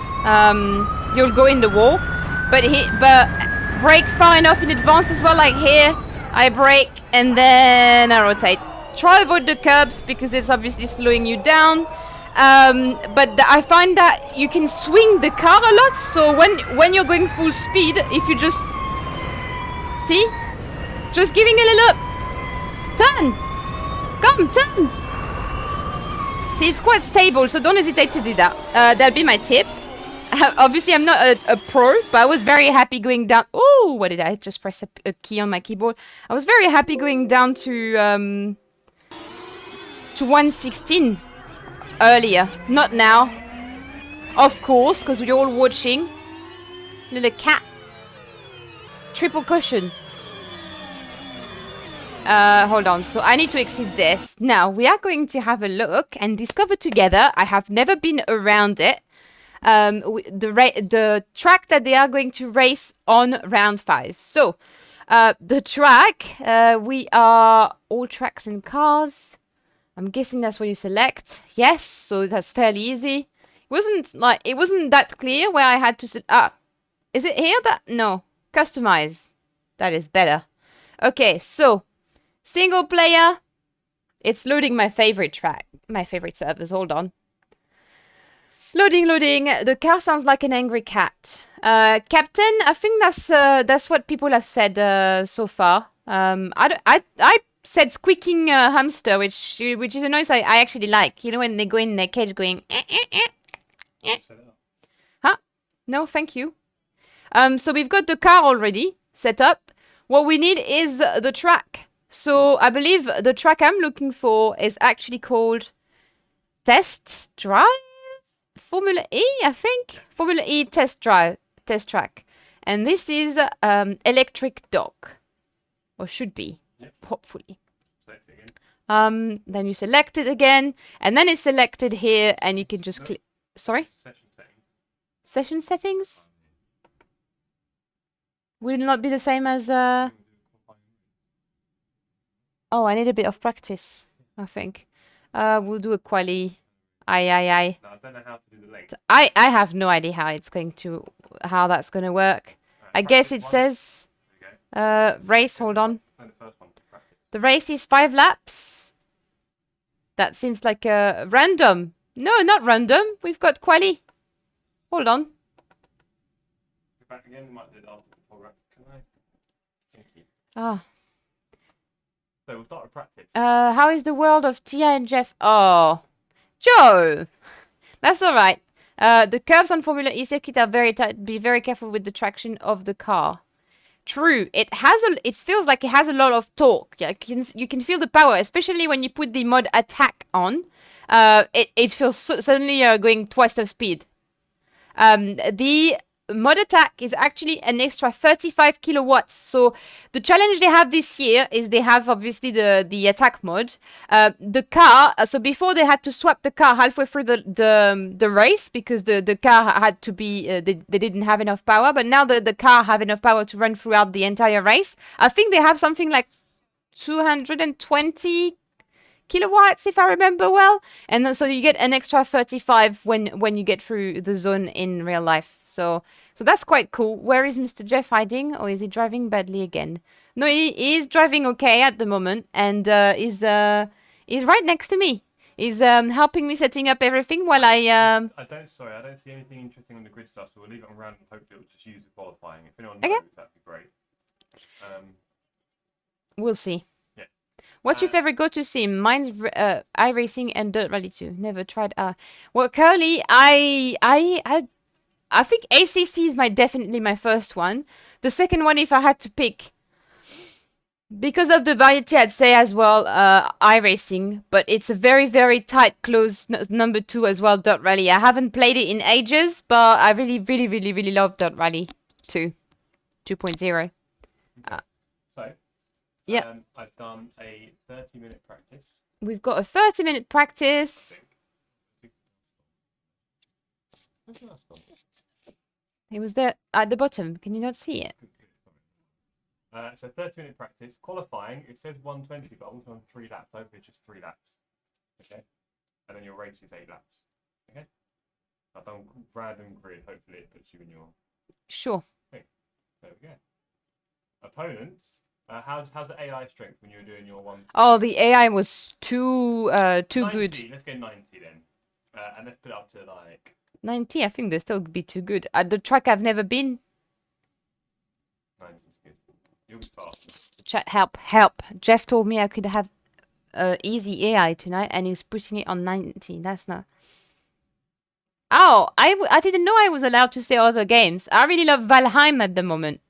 You'll go in the wall, but brake far enough in advance as well. Like here, I brake and then I rotate. Try avoid the curbs because it's obviously slowing you down. But I find that you can swing the car a lot. So when you're going full speed, if you just See? Just giving a little up. Turn! Come, turn! It's quite stable, so don't hesitate to do that. That'll be my tip. Obviously, I'm not a pro, but I was very happy going down. Oh, what did I just press a key on my keyboard? I was very happy going down to 116 earlier. Not now, of course, because we're all watching. Little cat. Triple cushion. Hold on. So I need to exit this. Now, we are going to have a look and discover together. I have never been around it. The track that they are going to race on round 5. So, the track, we are all tracks and cars. I'm guessing that's what you select. Yes, so that's fairly easy. It wasn't that clear where I had to is it here that no, customize. That is better. Okay, so single player. It's loading my favorite track, my favorite servers. Hold on. Loading. The car sounds like an angry cat. Captain, I think that's what people have said so far. I said squeaking hamster, which is a noise I actually like. You know when they go in their cage going. Huh? No, thank you. So we've got the car already set up. What we need is the track. So I believe the track I'm looking for is actually called Test Drive. Formula E, I think. Formula E test track. And this is electric dock. Or should be. Yep. Hopefully. Then you select it again. And then it's selected here and you can just click. Sorry? Session settings. Session settings? Will it not be the same as Oh, I need a bit of practice, I think. We'll do a quali. Aye. No, I don't know how to do the link. I have no idea how that's gonna work. I guess it says race. Hold on. The race is 5 laps. That seems like a random. No, not random. We've got quali. Hold on. Go back again. We might do it after before. Can I? Thank you. Ah. So we'll start with practice. How is the world of Tia and Jeff? Oh. Joe! That's alright. The curves on Formula E circuit are very tight. Be very careful with the traction of the car. True. It feels like it has a lot of torque. You can feel the power, especially when you put the mod attack on. It feels suddenly going twice the speed. The mod attack is actually an extra 35 kilowatts. So the challenge they have this year is they have obviously the attack mode. The car, so before they had to swap the car halfway through the race because the car had to be, they didn't have enough power, but now the car have enough power to run throughout the entire race. I think they have something like 220 kilowatts if I remember well, and so you get an extra 35 when you get through the zone in real life. So that's quite cool. Where is Mr. Jeff hiding, or is he driving badly again? No, he is driving okay at the moment, and he's right next to me. He's helping me setting up everything while I don't see anything interesting on the grid stuff, so we'll leave it on random. Hopefully it'll just use the qualifying. If anyone knows, that'd be great. We'll see. Yeah. What's your favorite go-to sim? Mine's iRacing and Dirt Rally 2. Never tried. Well, currently I think ACC is definitely my first one. The second one, if I had to pick, because of the variety, I'd say as well iRacing. But it's a very, very tight, close number 2 as well, Dirt Rally. I haven't played it in ages, but I really, really, really, really love Dirt Rally 2, 2.0. Yeah. I've done a 30-minute practice. We've got a 30-minute practice. It was there at the bottom. Can you not see it? So 30-minute practice. Qualifying, it says 120, but I was on 3 laps. Hopefully it's just 3 laps. Okay? And then your race is 8 laps. Okay? I've done random grid. Hopefully it puts you in your... Sure. thing. There we go. Opponents. How's the AI strength when you were doing your one? Oh, the AI was too 90, good. Let's go 90 then. And let's put it up to like... 90, I think they still be too good. At the track I've never been. 90 is good. You'll be fast. Chat, help, help. Jeff told me I could have easy AI tonight, and he's putting it on 90. That's not... Oh, I didn't know I was allowed to say other games. I really love Valheim at the moment.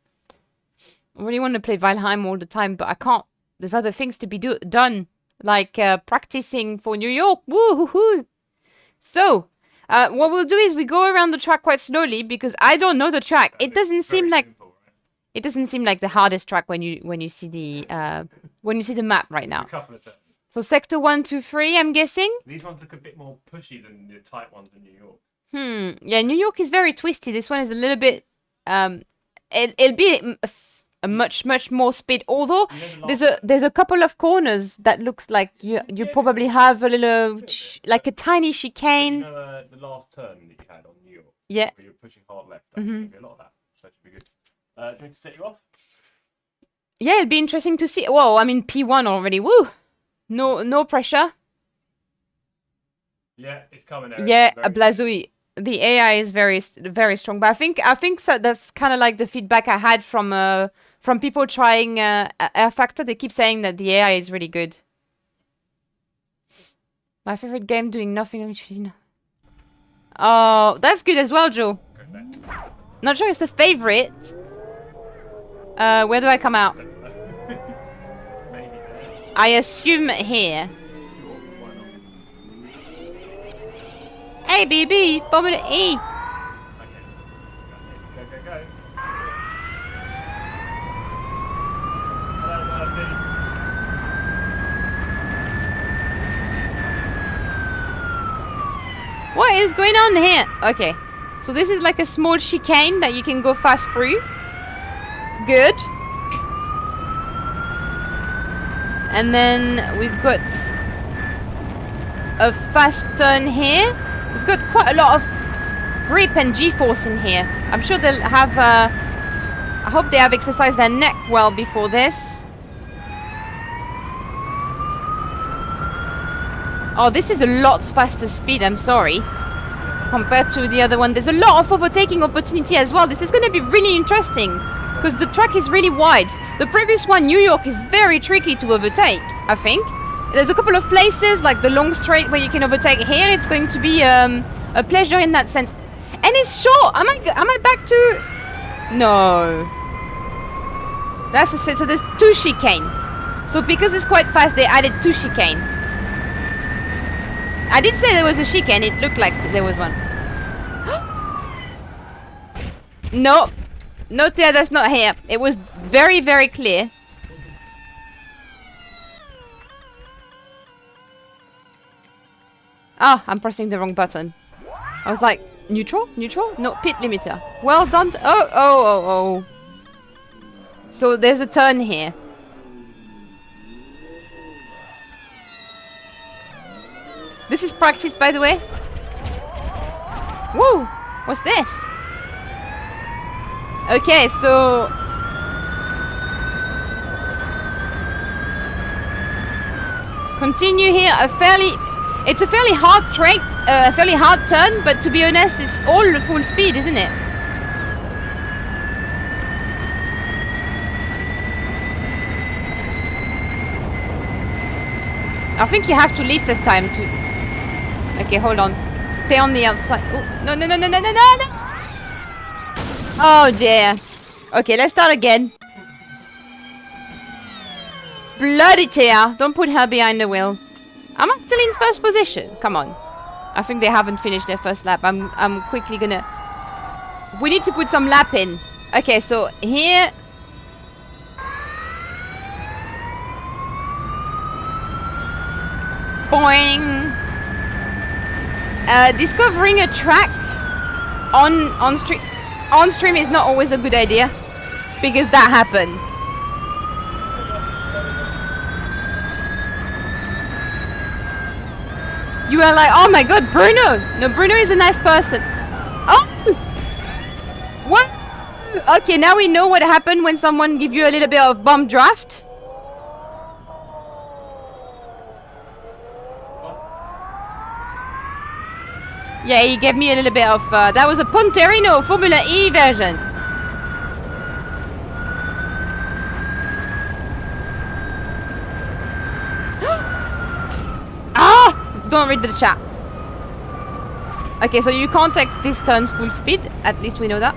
I really want to play Valheim all the time, but I can't. There's other things to be done, like practicing for New York. Woo-hoo-hoo! So, what we'll do is we go around the track quite slowly because I don't know the track. It doesn't seem like... Simple, right? It doesn't seem like the hardest track when you see the map right now. A couple of turns. So sector 1, 2, 3, I'm guessing. These ones look a bit more pushy than the tight ones in New York. Yeah, New York is very twisty. This one is a little bit. It'll be a much more speed. Although there's a couple of corners that looks like you probably have a little like a tiny chicane. You know the last turn that you had on New York. Yeah. Where you're pushing hard left. There's going to be a lot of that. So it should be good. Do you need to set you off? Yeah, it'd be interesting to see. Whoa, I mean P1 already. Woo! No pressure. Yeah, it's coming there. Yeah, Blazui. The AI is very strong, but I think so that's kind of like the feedback I had from people trying Rfactor. They keep saying that the AI is really good. My favorite game doing nothing. Oh, that's good as well, Joe. Not sure it's a favorite. Where do I come out? Maybe there. I assume here. Sure, why not? Hey, BB, Formula E. Okay. Go. Hello, Murphy. What is going on here? Okay, so this is like a small chicane that you can go fast through. Good. And then we've got a fast turn here. We've got quite a lot of grip and G-force in here. I'm sure they'll have... I hope they have exercised their neck well before this. Oh, this is a lot faster speed, I'm sorry. Compared to the other one. There's a lot of overtaking opportunity as well. This is going to be really interesting. Because the track is really wide. The previous one, New York, is very tricky to overtake, I think. There's a couple of places, like the long straight, where you can overtake. Here, it's going to be a pleasure in that sense. And it's short. Am I back to... No. That's a set. So there's 2 chicane. So because it's quite fast, they added 2 chicane. I did say there was a chicane. It looked like there was one. No. No, Thea, that's not here. It was very clear. Ah, I'm pressing the wrong button. I was like, neutral? Neutral? No, pit limiter. Well done. Oh. So there's a turn here. This is practice, by the way. Woo! What's this? Okay, so... Continue here. It's a fairly hard fairly hard turn, but to be honest, it's all full speed, isn't it? I think you have to leave that time to... Okay, hold on. Stay on the outside. Oh, no. Oh dear. Okay, let's start again. Bloody Tia. Don't put her behind the wheel. Am I still in first position? Come on. I think they haven't finished their first lap. I'm quickly gonna... We need to put some lap in. Okay, so here... Boing! Discovering a track on stream is not always a good idea. Because that happened. You are like, oh my god, Bruno! No, Bruno is a nice person. Oh! What? Okay, now we know what happened when someone gives you a little bit of bomb draft. Yeah, he gave me a little bit of... that was a Ponterino Formula E version. don't read the chat. Okay, so you can't take these turns full speed. At least we know that.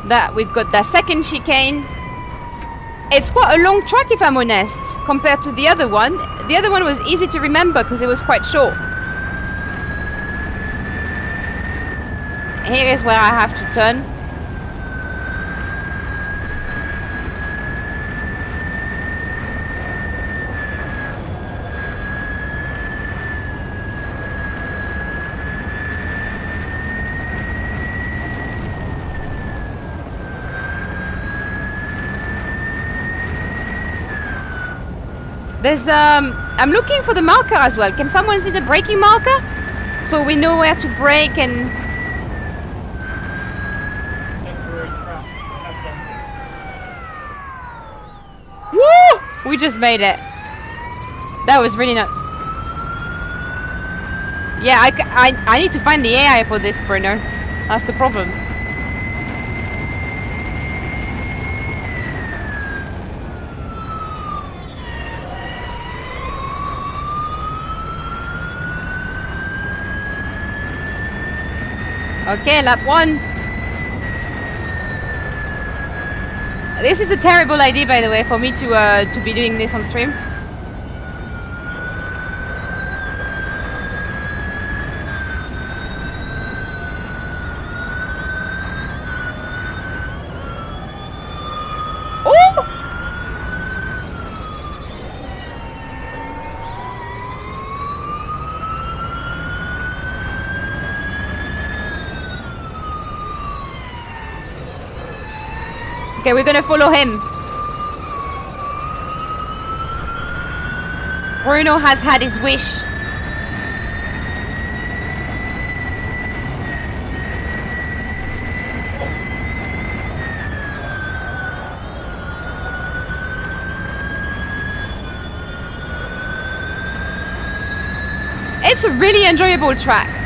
That we've got the second chicane. It's quite a long track if I'm honest, compared to the other one. The other one was easy to remember because it was quite short. Here is where I have to turn. There's I'm looking for the marker as well. Can someone see the braking marker? So we know where to brake and... Woo! We just made it. That was really not... Yeah, I need to find the AI for this, Bruno. That's the problem. Okay, lap 1. This is a terrible idea, by the way, for me to be doing this on stream. Oh! Okay, we're gonna follow him. Bruno has had his wish. It's a really enjoyable track.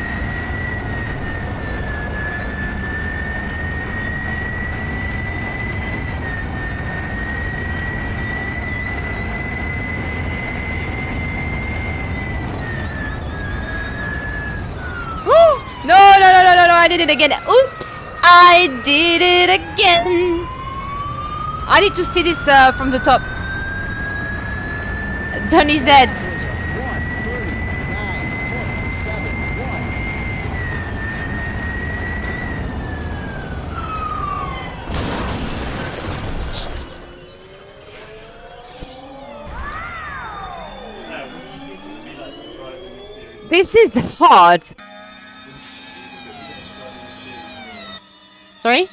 I did it again. Oops! I did it again. I need to see this from the top. Tony Z. This is hard. Sorry?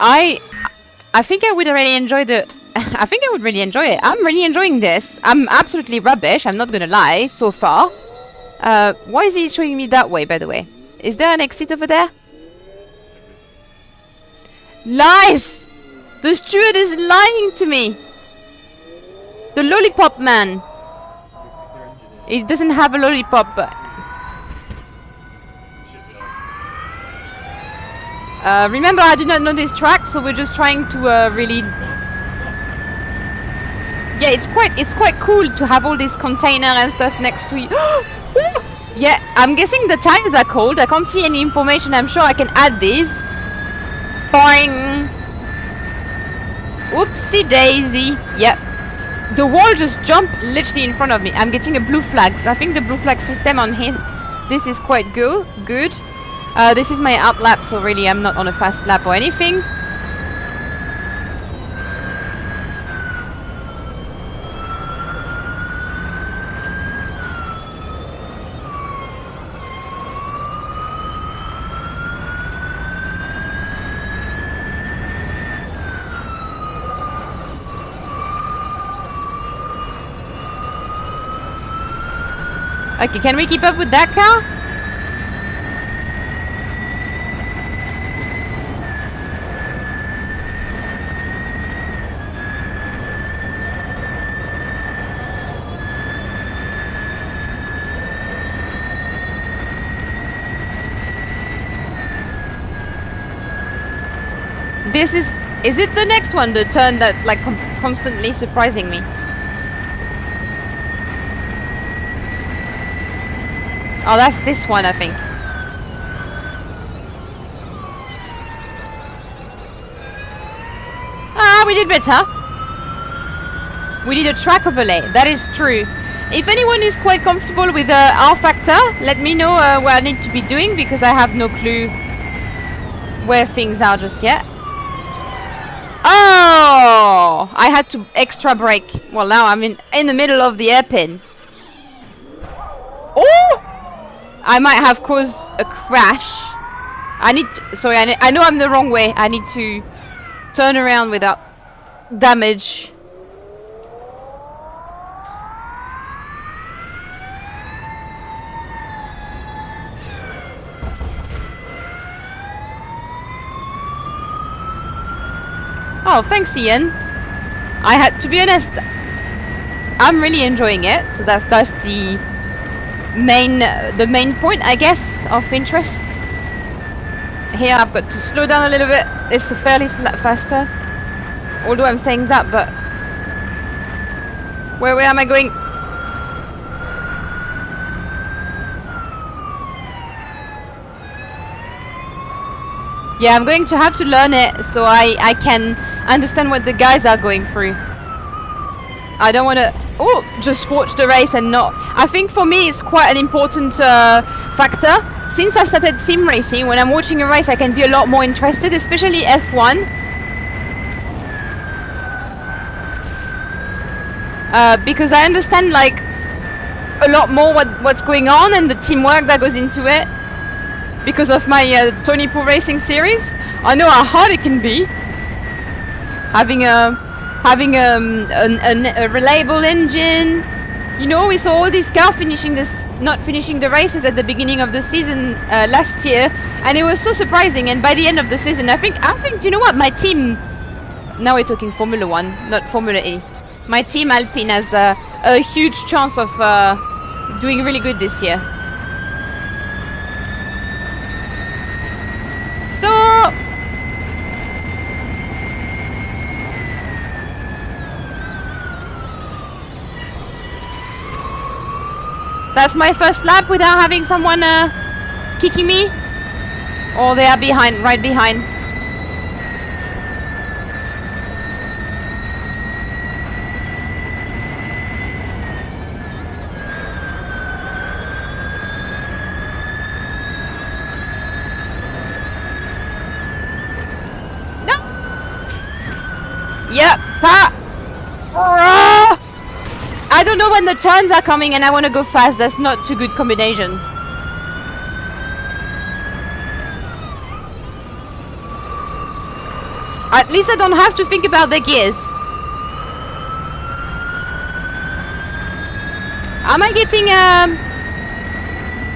I think I would really enjoy the... I think I would really enjoy it. I'm really enjoying this. I'm absolutely rubbish, I'm not gonna lie, so far. Why is he showing me that way, by the way? Is there an exit over there? Lies! The steward is lying to me! The lollipop man! He doesn't have a lollipop, but... remember, I do not know this track, so we're just trying to really... Yeah, it's quite cool to have all this container and stuff next to you. Yeah, I'm guessing the tires are cold. I can't see any information. I'm sure I can add these. Boing! Oopsie daisy. Yep. The wall just jumped literally in front of me. I'm getting a blue flag. So I think the blue flag system on here, this is quite good. This is my out lap, so really I'm not on a fast lap or anything. Okay, can we keep up with that car? Is it the next one, the turn that's like constantly surprising me? Oh, that's this one, I think. Ah, we did better. We did a track overlay, that is true. If anyone is quite comfortable with Rfactor, let me know what I need to be doing, because I have no clue where things are just yet. Oh! I had to extra brake. Well, now I'm in the middle of the hairpin. Oh! I might have caused a crash. I need to, sorry, I know I'm the wrong way. I need to turn around without damage. Oh, thanks, Ian. I had to be honest. I'm really enjoying it. So that's the main point, I guess, of interest. Here I've got to slow down a little bit. It's fairly faster. Although I'm saying that, but where am I going? Yeah, I'm going to have to learn it so I can understand what the guys are going through. I don't want to just watch the race and not. I think for me it's quite an important factor. Since I started sim racing, when I'm watching a race I can be a lot more interested, especially F1. Because I understand like a lot more what's going on and the teamwork that goes into it. Because of my Tony Pro Racing series, I know how hard it can be. Having a reliable engine. You know, we saw all these cars not finishing the races at the beginning of the season last year, and it was so surprising. And by the end of the season, I think, you know what, my team. Now we're talking Formula 1, not Formula E. My team Alpine has a huge chance of doing really good this year. So that's my first lap without having someone kicking me. Or they are behind, right behind. Yep, I don't know when the turns are coming and I want to go fast. That's not too good combination. At least I don't have to think about the gears. Am I getting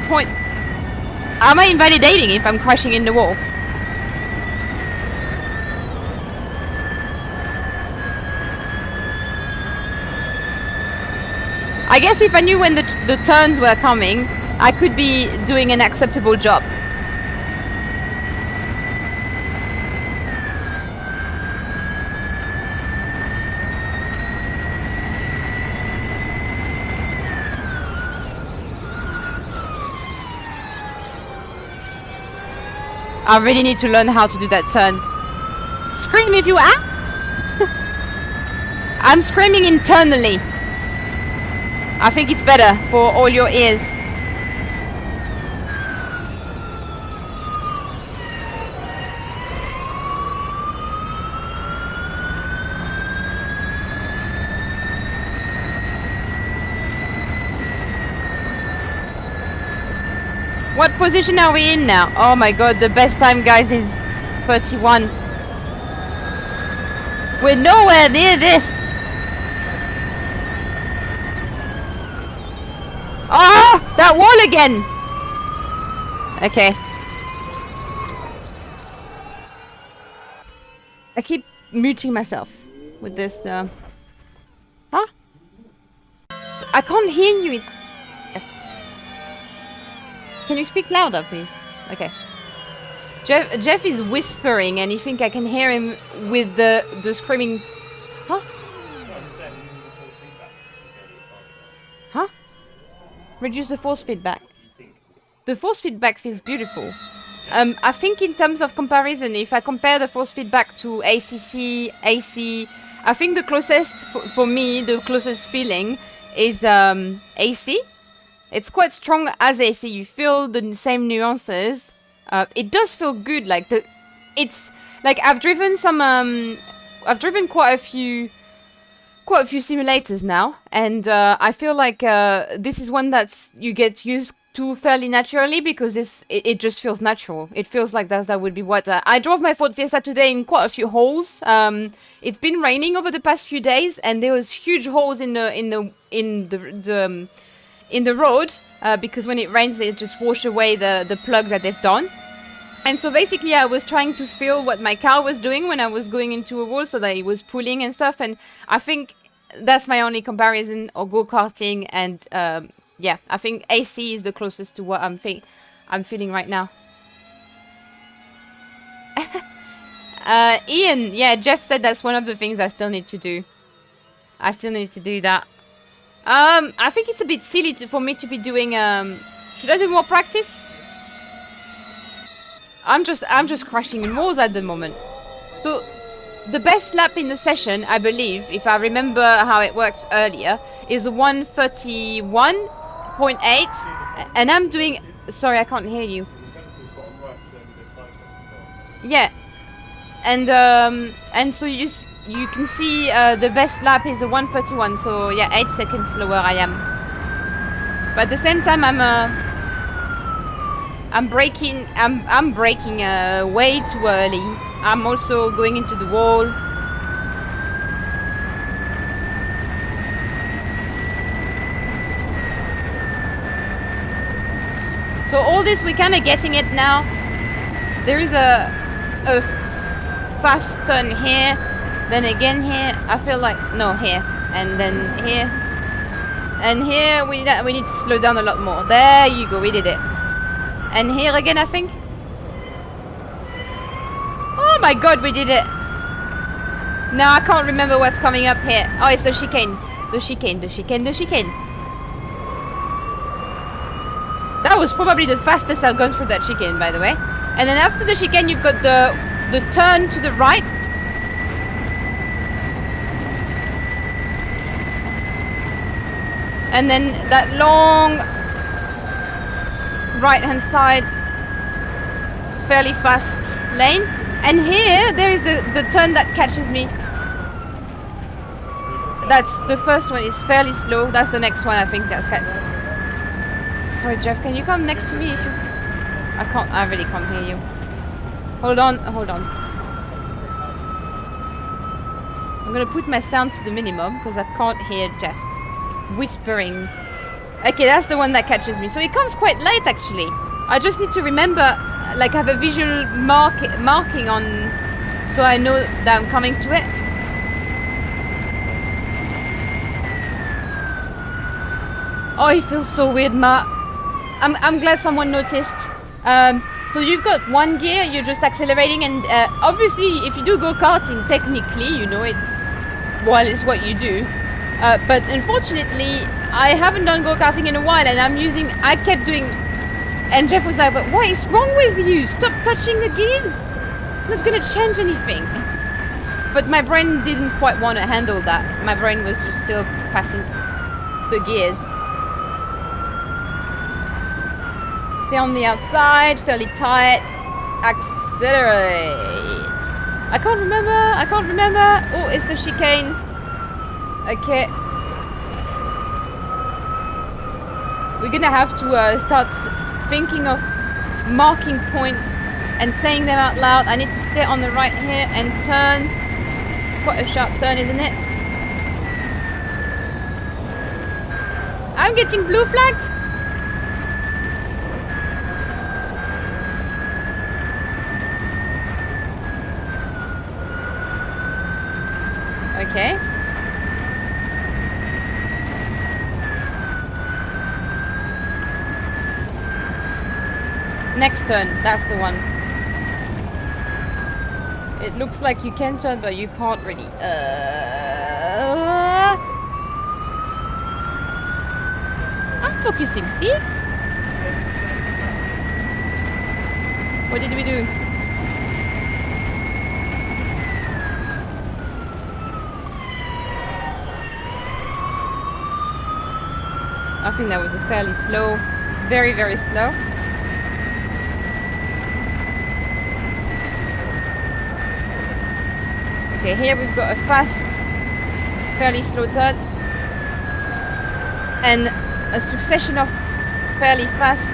point? Am I invalidating if I'm crashing in the wall? I guess if I knew when the turns were coming, I could be doing an acceptable job. I really need to learn how to do that turn. Scream if you are. I'm screaming internally. I think it's better for all your ears. What position are we in now? Oh my god, the best time, guys, is 31. We're nowhere near this. Ah, that wall again. Okay. I keep muting myself with this. Huh? I can't hear you. It's. Can you speak louder, please? Okay. Jeff is whispering, and you think I can hear him with the screaming. Huh? Huh? Reduce the force feedback. The force feedback feels beautiful. I think in terms of comparison, if I compare the force feedback to ACC, AC, I think the closest, for me, the closest feeling is AC. It's quite strong as AC. You feel the same nuances. It does feel good. Like it's like I've driven quite a few simulators now, and I feel like this is one that's you get used to fairly naturally because it just feels natural. It feels like that would be what I drove my Ford Fiesta today in quite a few holes. It's been raining over the past few days, and there was huge holes in the road because when it rains, it just wash away the plug that they've done. And so basically, I was trying to feel what my car was doing when I was going into a wall, so that it was pulling and stuff. And I think that's my only comparison, or go-karting. And yeah, I think AC is the closest to what I'm feeling right now. Ian, yeah, Jeff said that's one of the things I still need to do. I still need to do that. I think it's a bit silly for me to be doing. Should I do more practice? I'm just crashing in walls at the moment. So the best lap in the session, I believe, if I remember how it works earlier, is 1:31.8, and I'm doing. Sorry, I can't hear you. Yeah, and so you can see the best lap is a 1:31. So yeah, 8 seconds slower I am. But at the same time, I'm braking way too early. I'm also going into the wall. So all this, we're kind of getting it now. There is a fast turn here, then again here. I feel like, no, here, and then here. And here we need to slow down a lot more. There you go, we did it. And here again, I think. Oh my god, we did it. Now I can't remember what's coming up here. Oh, it's the chicane. The chicane. That was probably the fastest I've gone through that chicane, by the way. And then after the chicane, you've got the turn to the right. And then that long right-hand side, fairly fast lane. And here, there is the turn that catches me. That's the first one, is fairly slow. That's the next one, I think. Sorry, Jeff, can you come next to me if you... I really can't hear you. Hold on. I'm gonna put my sound to the minimum because I can't hear Jeff whispering. Okay, that's the one that catches me. So it comes quite late, actually. I just need to remember, like, have a visual marking on, so I know that I'm coming to it. Oh, it feels so weird, Ma. I'm glad someone noticed. So you've got one gear, you're just accelerating, and obviously, if you do go-karting, technically, you know, it's what you do. But unfortunately, I haven't done go-karting in a while, and I kept doing, and Jeff was like, but what is wrong with you? Stop touching the gears. It's not gonna change anything. But my brain didn't quite want to handle that. My brain was just still passing the gears. Stay on the outside, fairly tight. Accelerate. I can't remember. Oh, it's the chicane. Okay. We're gonna have to start thinking of marking points and saying them out loud. I need to stay on the right here and turn. It's quite a sharp turn, isn't it? I'm getting blue flagged. Okay. Next turn, that's the one. It looks like you can turn, but you can't really. I'm focusing, Steve. What did we do? I think that was a fairly slow, very, very slow. Okay, here we've got a fast, fairly slow turn. And a succession of fairly fast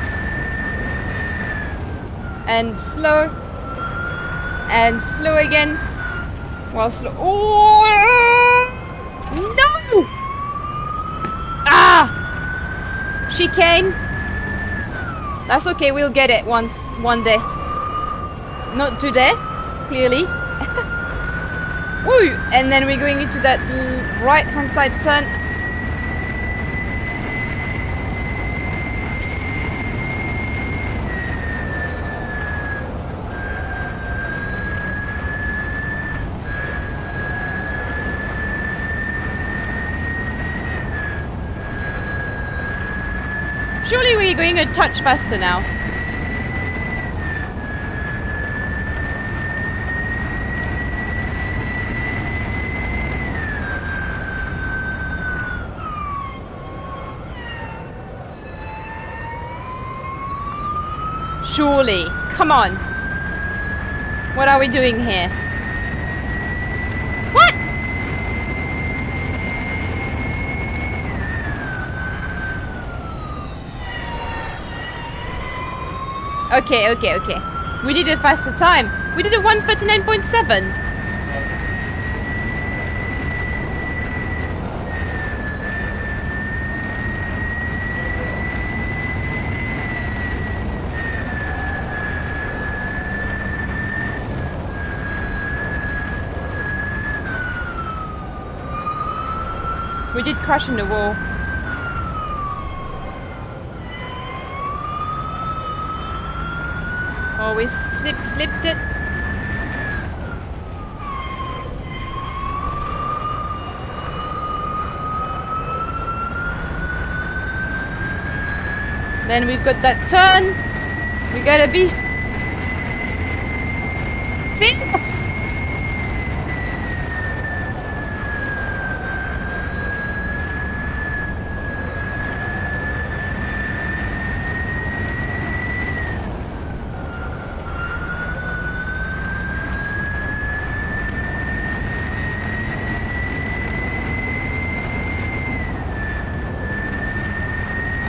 and slow again. Well, slow. Oh no! Ah! Chicane. That's okay. We'll get it one day. Not today, clearly. Woo! And then we're going into that right-hand side turn. Surely we're going a touch faster now. Surely. Come on. What are we doing here? What? Okay. We did a faster time. We did a 1:39.7. We did crash in the wall. Oh, we slipped it. Then we've got that turn. We gotta be fierce.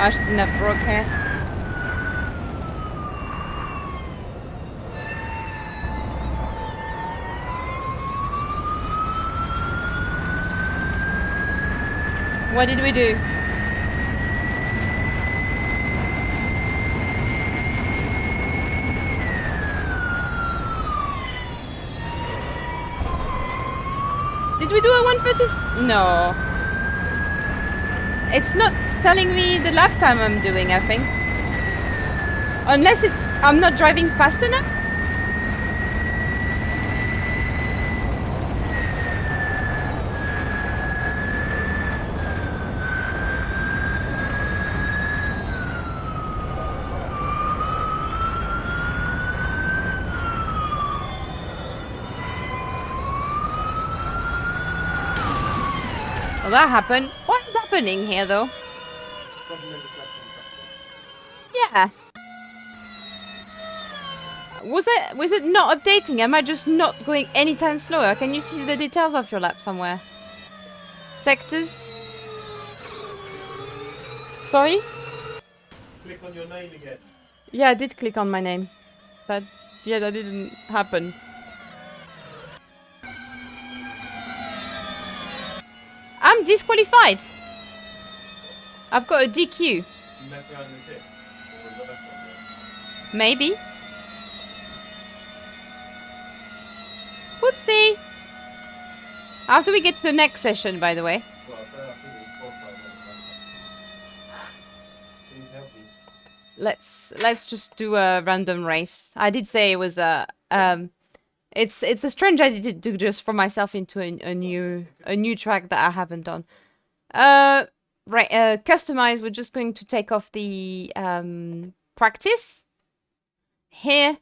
I shouldn't have broke here. What did we do? Did we do a 1:30? No. It's not telling me the lap time I'm doing, I think. Unless it's... I'm not driving fast enough? Well, that happened. What is happening here, though? Yeah. Was it not updating? Am I just not going any time slower? Can you see the details of your lap somewhere? Sectors? Sorry? Click on your name again. Yeah, I did click on my name. That didn't happen. I'm disqualified. I've got a DQ. You left behind the tip. Or the left one there. Maybe. Whoopsie. How do we get to the next session, by the way? Well, I think it was 4 or 5 minutes. Can you help me? Let's just do a random race. I did say it was a It's a strange idea to just throw myself into a new track that I haven't done. Right, customize. We're just going to take off the practice here.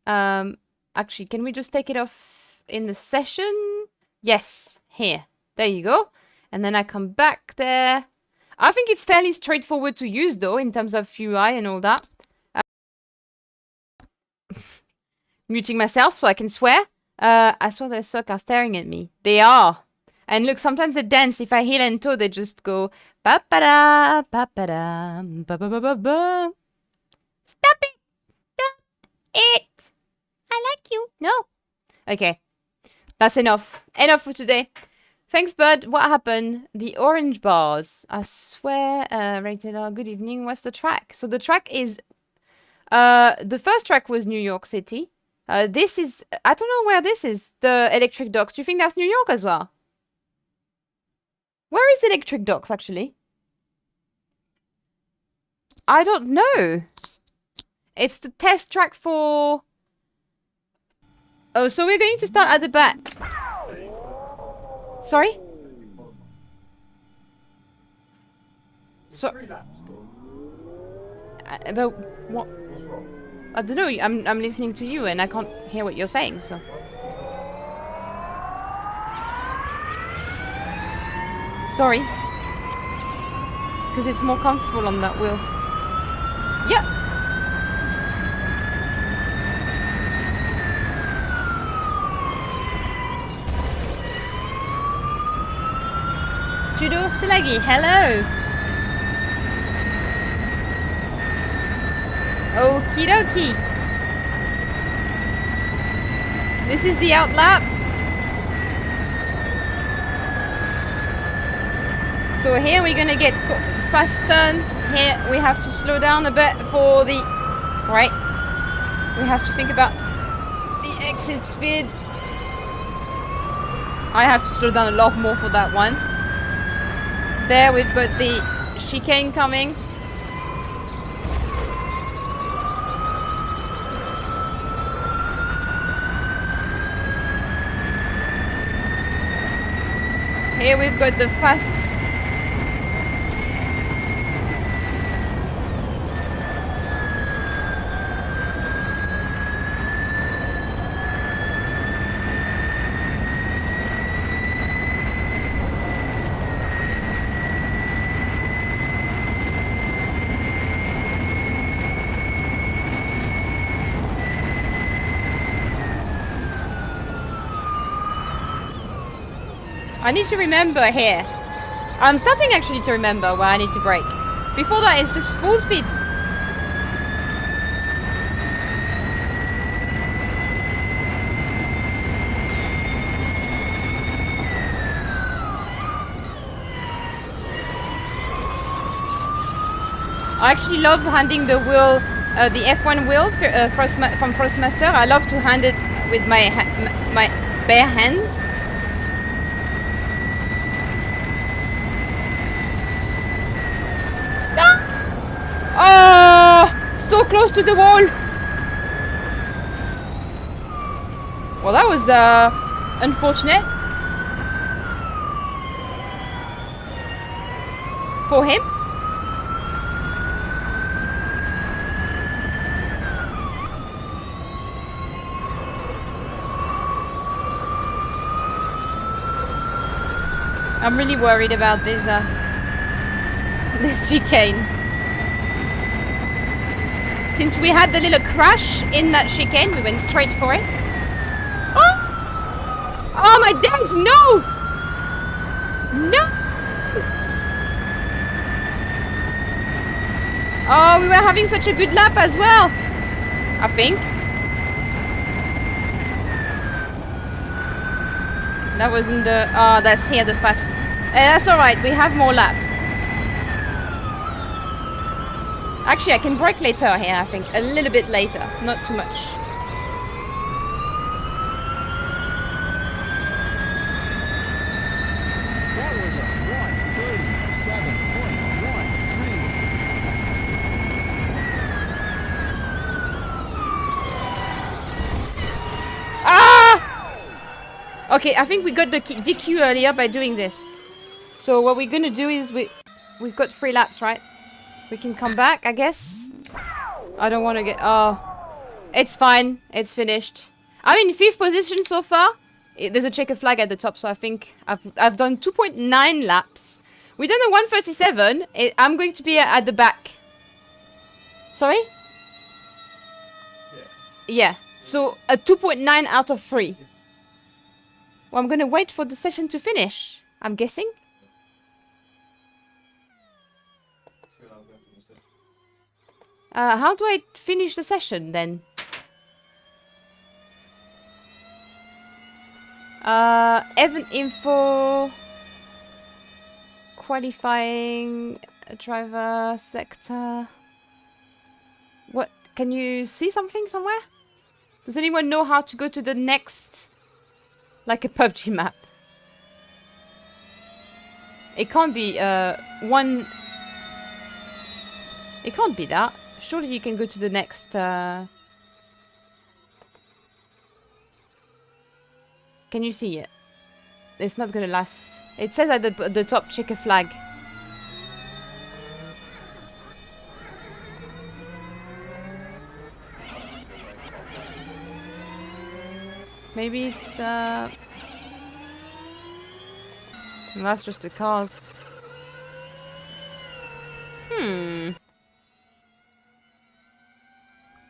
Actually, can we just take it off in the session? Yes, here. There you go. And then I come back there. I think it's fairly straightforward to use though, in terms of UI and all that. Muting myself so I can swear. I swear the suck are staring at me. They are. And look, sometimes they dance. If I heel and toe, they just go pa-pa-da, pa-pa-da, ba-ba-ba-ba-ba. Stop it! Stop it! I like you. No. Okay. That's enough. Enough for today. Thanks, bud. What happened? The orange bars. I swear, rated R, good evening. What's the track? So the track is... the first track was New York City. This is... I don't know where this is. The Electric Docks. Do you think that's New York as well? Where is Electric Docks, actually? I don't know. It's the test track for... Oh, so we're going to start at the back. Sorry? So... But what? What's wrong? I don't know. I'm listening to you and I can't hear what you're saying, so... Sorry. Because it's more comfortable on that wheel. Yeah. Judo Silagi, hello. Okie dokie. This is the outlap. So here we're gonna get fast turns. Here we have to slow down a bit for the... Right. We have to think about the exit speed. I have to slow down a lot more for that one. There we've got the chicane coming. Here we've got the fast... I need to remember here. I'm starting actually to remember where I need to brake. Before that, it's just full speed. I actually love handing the wheel, the F1 wheel from Thrustmaster. I love to hand it with my bare hands. So close to the wall. Well, that was unfortunate for him. I'm really worried about this chicane. Since we had the little crash in that chicane, we went straight for it. Oh! Oh my days, no! No! Oh, we were having such a good lap as well, I think. That wasn't the... Oh, that's here the fast. That's alright, we have more laps. Actually, I can brake later here, I think. A little bit later, not too much. That was a 1:37.13. Okay, I think we got the DQ earlier by doing this. So what we're gonna do is we've got 3 laps, right? We can come back, I guess. I don't want to get... Oh. It's fine. It's finished. I'm in 5th position so far. There's a checker flag at the top, so I think I've done 2.9 laps. We've done a 1:37. I'm going to be at the back. Sorry? Yeah. So a 2.9 out of 3. Well, I'm gonna wait for the session to finish, I'm guessing. How do I finish the session then? Event info, qualifying, driver, sector. What? Can you see something somewhere? Does anyone know how to go to the next, like a PUBG map? It can't be one. It can't be that. Surely you can go to the next. Can you see it? It's not gonna last. It says at the top, check a flag. Maybe it's that's just the cars.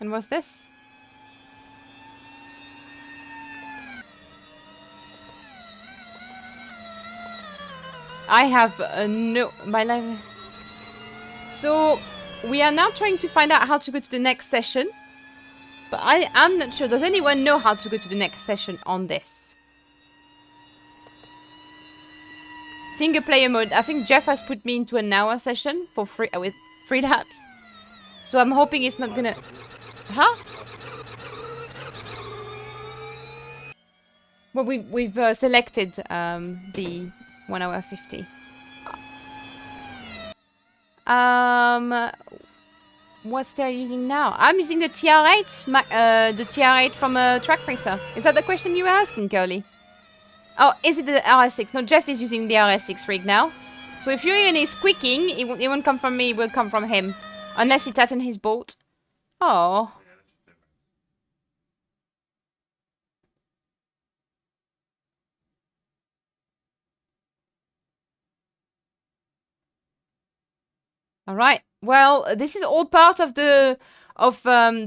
And what's this? I have no... my life... So, we are now trying to find out how to go to the next session. But I'm not sure. Does anyone know how to go to the next session on this? Single player mode. I think Jeff has put me into an hour session for free with 3 laps. So I'm hoping it's not gonna... Huh? Well, we've selected the 1 hour 50. What's they're using now? I'm using the TR8, the TR8 from Track Racer. Is that the question you were asking, Curly? Oh, is it the RS6? No, Jeff is using the RS6 rig now. So if you hear any squeaking, it won't come from me, it will come from him. Unless he tightened his bolt. Oh. All right. Well, this is all part of the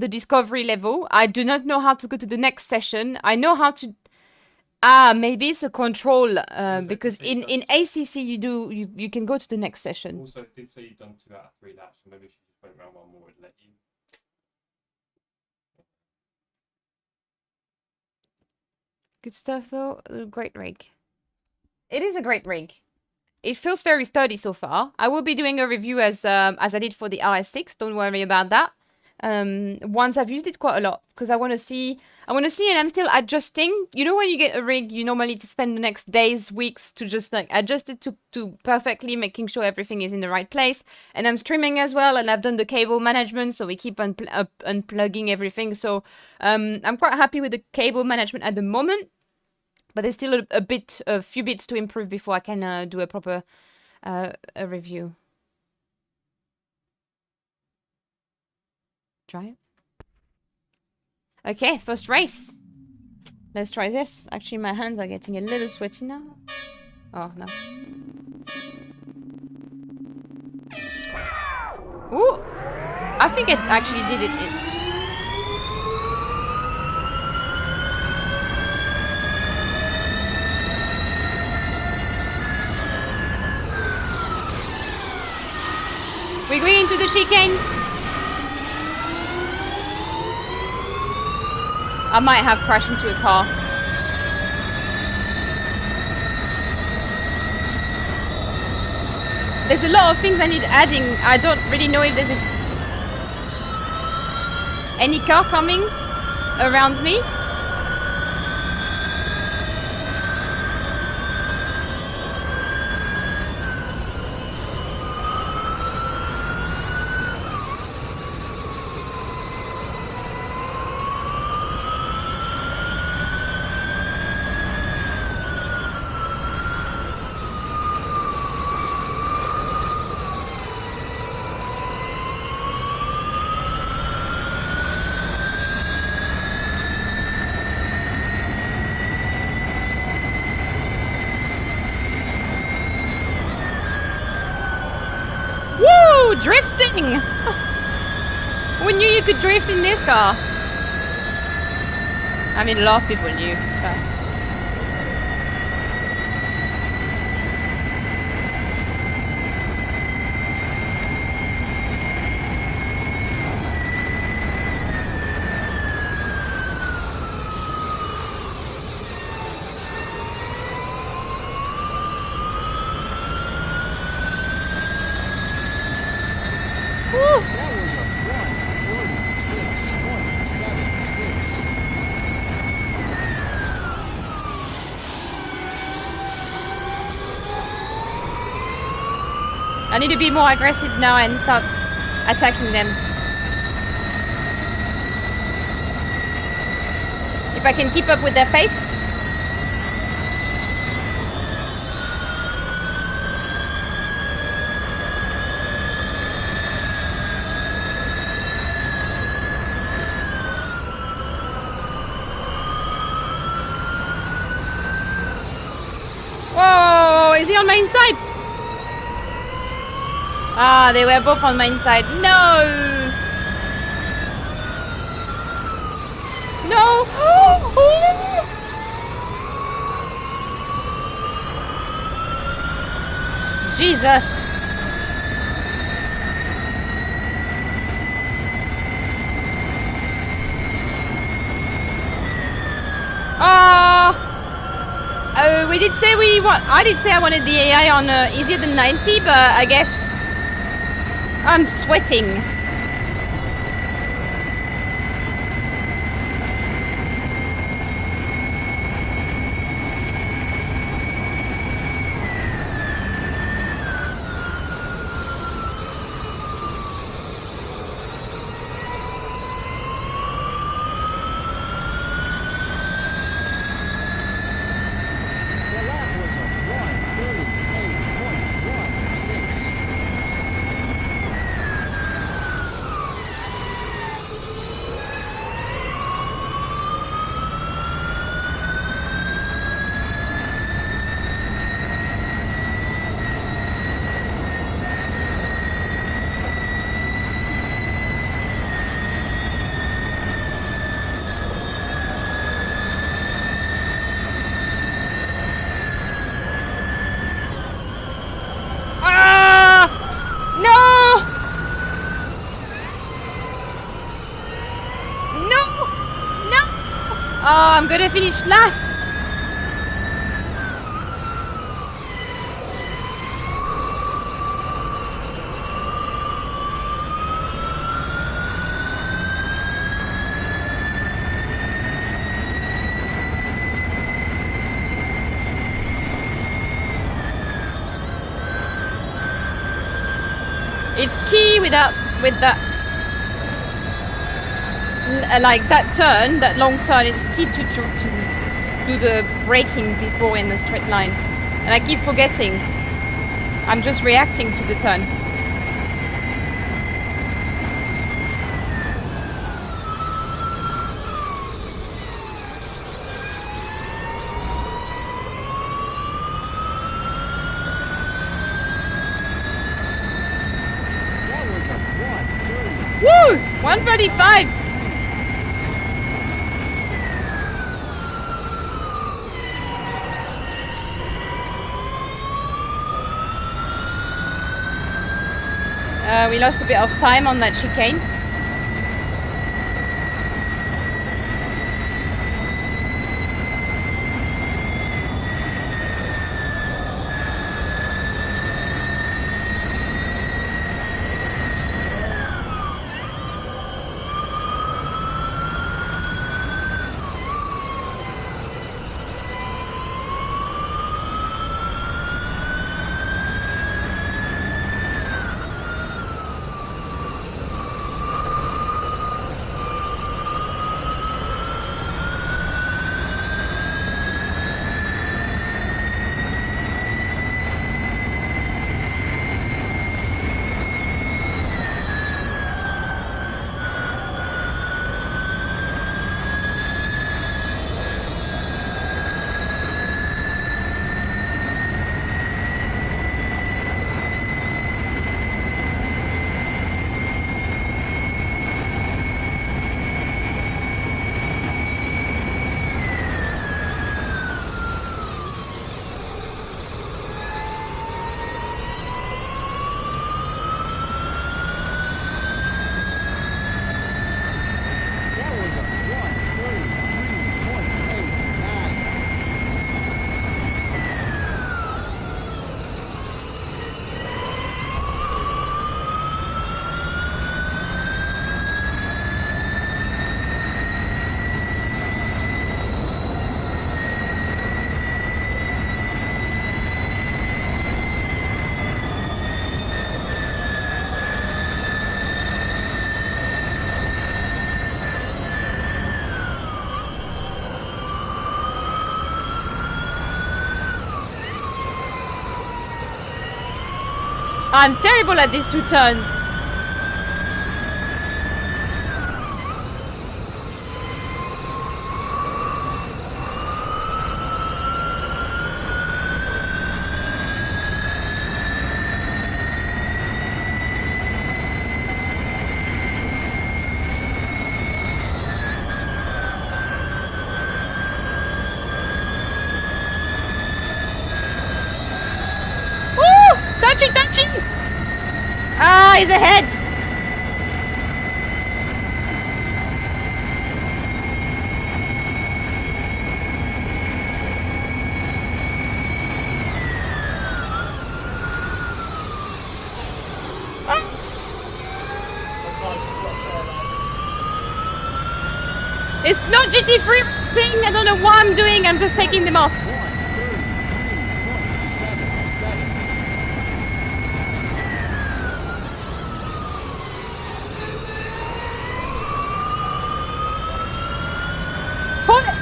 discovery level. I do not know how to go to the next session. I know how to. Maybe it's a control because in ACC you can go to the next session. Also, it did say you've done 2 out of 3 laps, so maybe if you just went around one more, it'd let you. Good stuff though. Great rig. It is a great rig. It feels very sturdy so far. I will be doing a review as I did for the RS6. Don't worry about that. Once I've used it quite a lot because I want to see, and I'm still adjusting. You know, when you get a rig, you normally spend the next days, weeks to just like adjust it to perfectly, making sure everything is in the right place. And I'm streaming as well, and I've done the cable management, so we keep unplugging everything. So I'm quite happy with the cable management at the moment. But there's still a few bits to improve before I can do a proper a review. Drive. Okay, first race. Let's try this. Actually, my hands are getting a little sweaty now. Oh, no. Ooh! I think it actually did it. We're going into the chicane. I might have crashed into a car. There's a lot of things I need adding. I don't really know if there's any car coming around me. drifting! Who knew you could drift in this car? I mean, a lot of people knew. But... That was a 1:46.76. I need to be more aggressive now and start attacking them. If I can keep up with their pace. Whoa, is he on my inside? Ah, they were both on my inside. No! No! Jesus! We did say we want. I did say I wanted the AI on easier than 90, but I guess I'm sweating. The lap was a 1:38.16. Ah! No! No! No! Oh, I'm gonna finish last. It's key with that like that turn, that long turn. It's key to do the braking before in the straight line, and I keep forgetting. I'm just reacting to the turn. That was a 1:30. Woo! 135. We lost a bit of time on that chicane. I'm terrible at this two-turn. Touchy! Ah, he's ahead! It's not GT3 racing! I don't know what I'm doing, I'm just taking them off. 1:33.77. Hold it!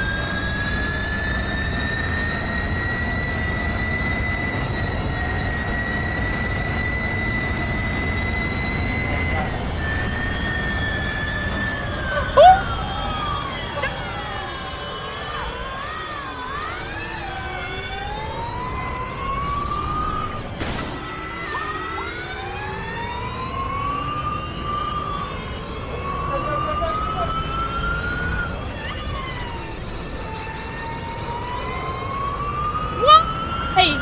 Hey!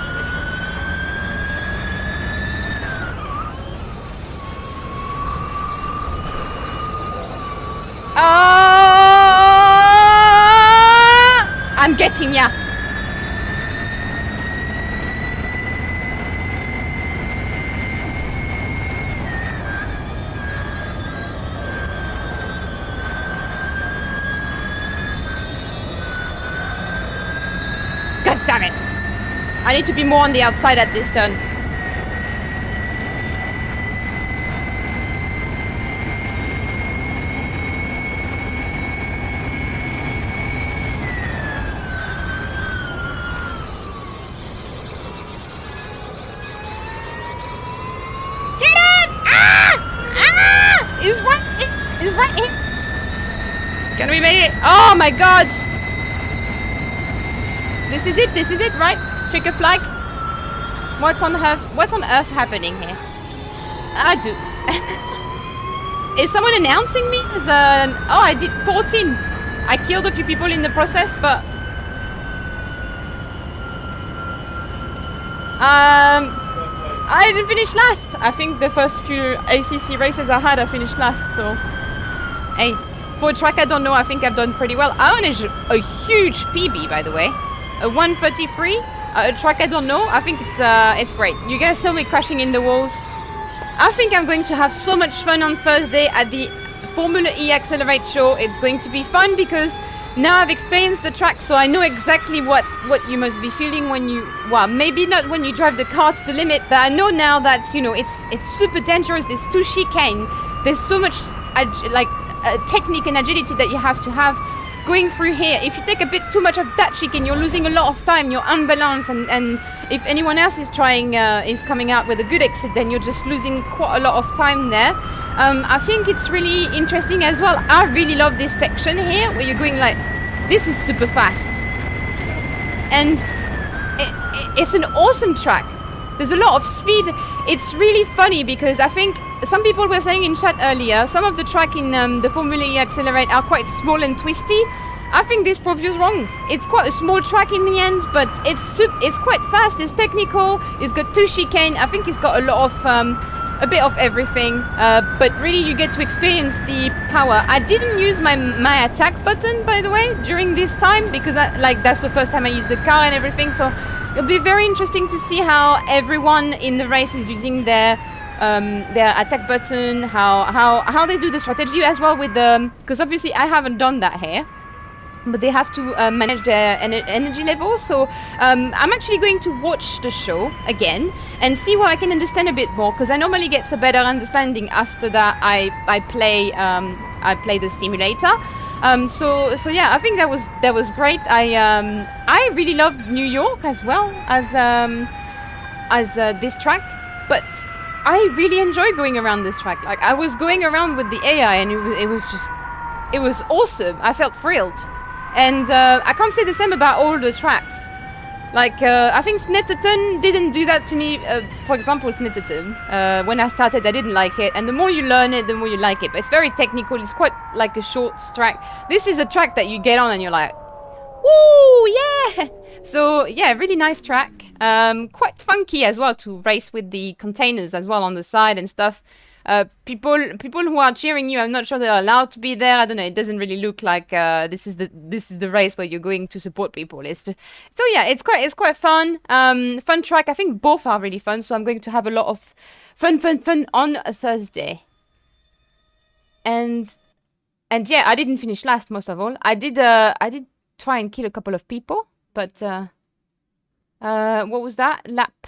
I'm getting ya. God damn it. I need to be more on the outside at this turn. Get it! Ah! It's right in. It's right in. Can we make it? Oh my god! This is it, right? Trigger flag. What's on earth happening here? I do. Is someone announcing me as an... Oh, I did 14. I killed a few people in the process, but... I didn't finish last. I think the first few ACC races I had, I finished last, so... Hey, for a track I don't know, I think I've done pretty well. I managed a huge PB, by the way. A 133. A track I don't know. I think it's great. You guys saw me crashing in the walls. I think I'm going to have so much fun on Thursday at the Formula E Accelerate show. It's going to be fun because now I've experienced the track, so I know exactly what you must be feeling when you, well, maybe not when you drive the car to the limit, but I know now that, you know, it's super dangerous. There's two chicane. There's so much technique and agility that you have to have going through here. If you take a bit too much of that chicane, you're losing a lot of time, you're unbalanced, and if anyone else is coming out with a good exit, then you're just losing quite a lot of time there. I think it's really interesting as well. I really love this section here where you're going like, this is super fast. And it's an awesome track. There's a lot of speed. It's really funny because I think some people were saying in chat earlier, some of the track in the Formula E Accelerate are quite small and twisty. I think this prove you wrong. It's quite a small track in the end, but it's quite fast. It's technical. It's got two chicane. I think it's got a lot of a bit of everything. But really, you get to experience the power. I didn't use my attack button, by the way, during this time because that's the first time I used the car and everything. So it'll be very interesting to see how everyone in the race is using their attack button, how they do the strategy as well with the, because obviously I haven't done that here, but they have to manage their energy levels. So I'm actually going to watch the show again and see what I can understand a bit more, because I normally get a better understanding after that I play the simulator. So yeah, I think that was great. I really love New York as well as this track, but I really enjoy going around this track. Like, I was going around with the AI and it was awesome. I felt thrilled. And I can't say the same about all the tracks. Like, I think Snetterton didn't do that to me. For example, Snetterton, when I started, I didn't like it. And the more you learn it, the more you like it. But it's very technical. It's quite like a short track. This is a track that you get on and you're like, woo, yeah! So, yeah, really nice track. Quite funky as well to race with the containers as well on the side and stuff. People who are cheering you, I'm not sure they're allowed to be there. I don't know. It doesn't really look like this is the race where you're going to support people. So yeah, it's quite fun. Fun track. I think both are really fun. So I'm going to have a lot of fun on a Thursday. And yeah, I didn't finish last most of all. I did try and kill a couple of people, but what was that lap?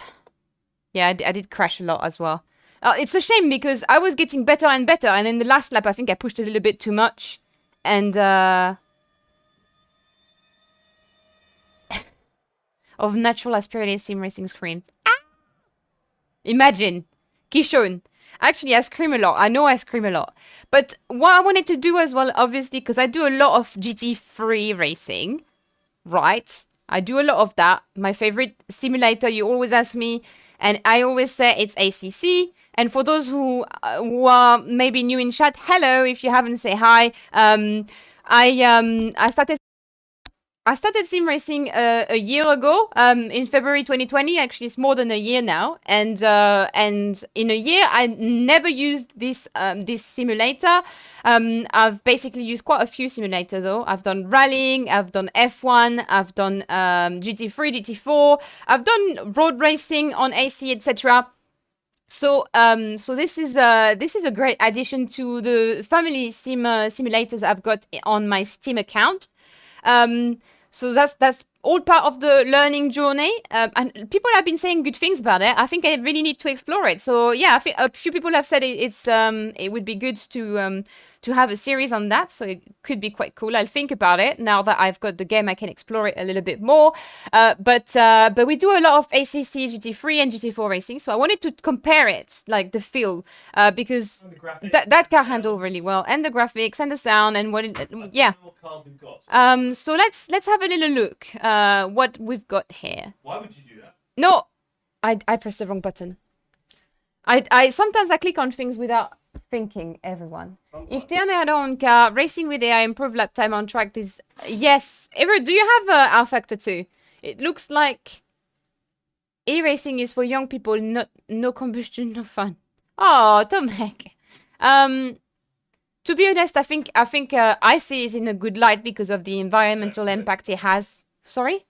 Yeah, I did crash a lot as well. It's a shame because I was getting better and better, and in the last lap I think I pushed a little bit too much, and of natural aspirated sim racing scream. Ah! Imagine, Kishon. Actually, I scream a lot. I know I scream a lot. But what I wanted to do as well, obviously, because I do a lot of GT3 racing, right? I do a lot of that. My favorite simulator, you always ask me, and I always say it's ACC. And for those who are maybe new in chat, hello, if you haven't, say hi. I started sim racing a year ago, in February 2020. Actually, it's more than a year now. And in a year, I never used this simulator. I've basically used quite a few simulators though. I've done rallying, I've done F1, I've done GT3, GT4, I've done road racing on AC, etc. So this is a great addition to the family simulators I've got on my Steam account. So that's all part of the learning journey. And people have been saying good things about it. I think I really need to explore it. So yeah, I think a few people have said it would be good to have a series on that. So it could be quite cool. I'll think about it now that I've got the game. I can explore it a little bit more. But we do a lot of ACC, GT3 and GT4 racing. So I wanted to compare it, like the feel, because that car handled really well, and the graphics and the sound and what yeah. So let's have a little look what we've got here. Why would you do that? No, I pressed the wrong button. I sometimes I click on things without thinking, everyone. If Tiana had on car, racing with AI, improve lap time on track is... Yes. Ever, do you have Rfactor 2? It looks like e-racing is for young people, no combustion, no fun. Oh, Tomek. To be honest, I think I see it in a good light because of the environmental impact it has. Sorry?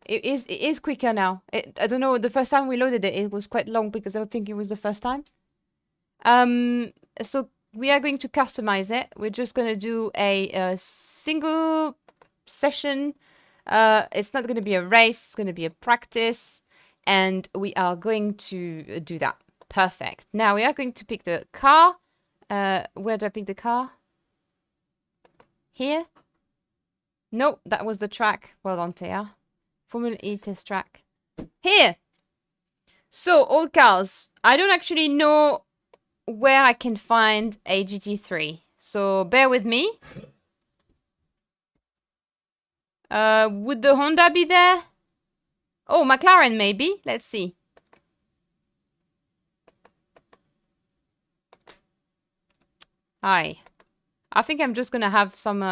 It is quicker now. I don't know, the first time we loaded it, it was quite long because I think it was the first time. So we are going to customize it. We're just going to do a single session. It's not going to be a race, it's going to be a practice. And we are going to do that. Perfect. Now we are going to pick the car. Where do I pick the car? Here? Nope, that was the track. Well done, Thea. Formula E test track. Here! So, all cars. I don't actually know where I can find a GT3. So, bear with me. Would the Honda be there? Oh, McLaren maybe. Let's see. Hi. I think I'm just gonna have some...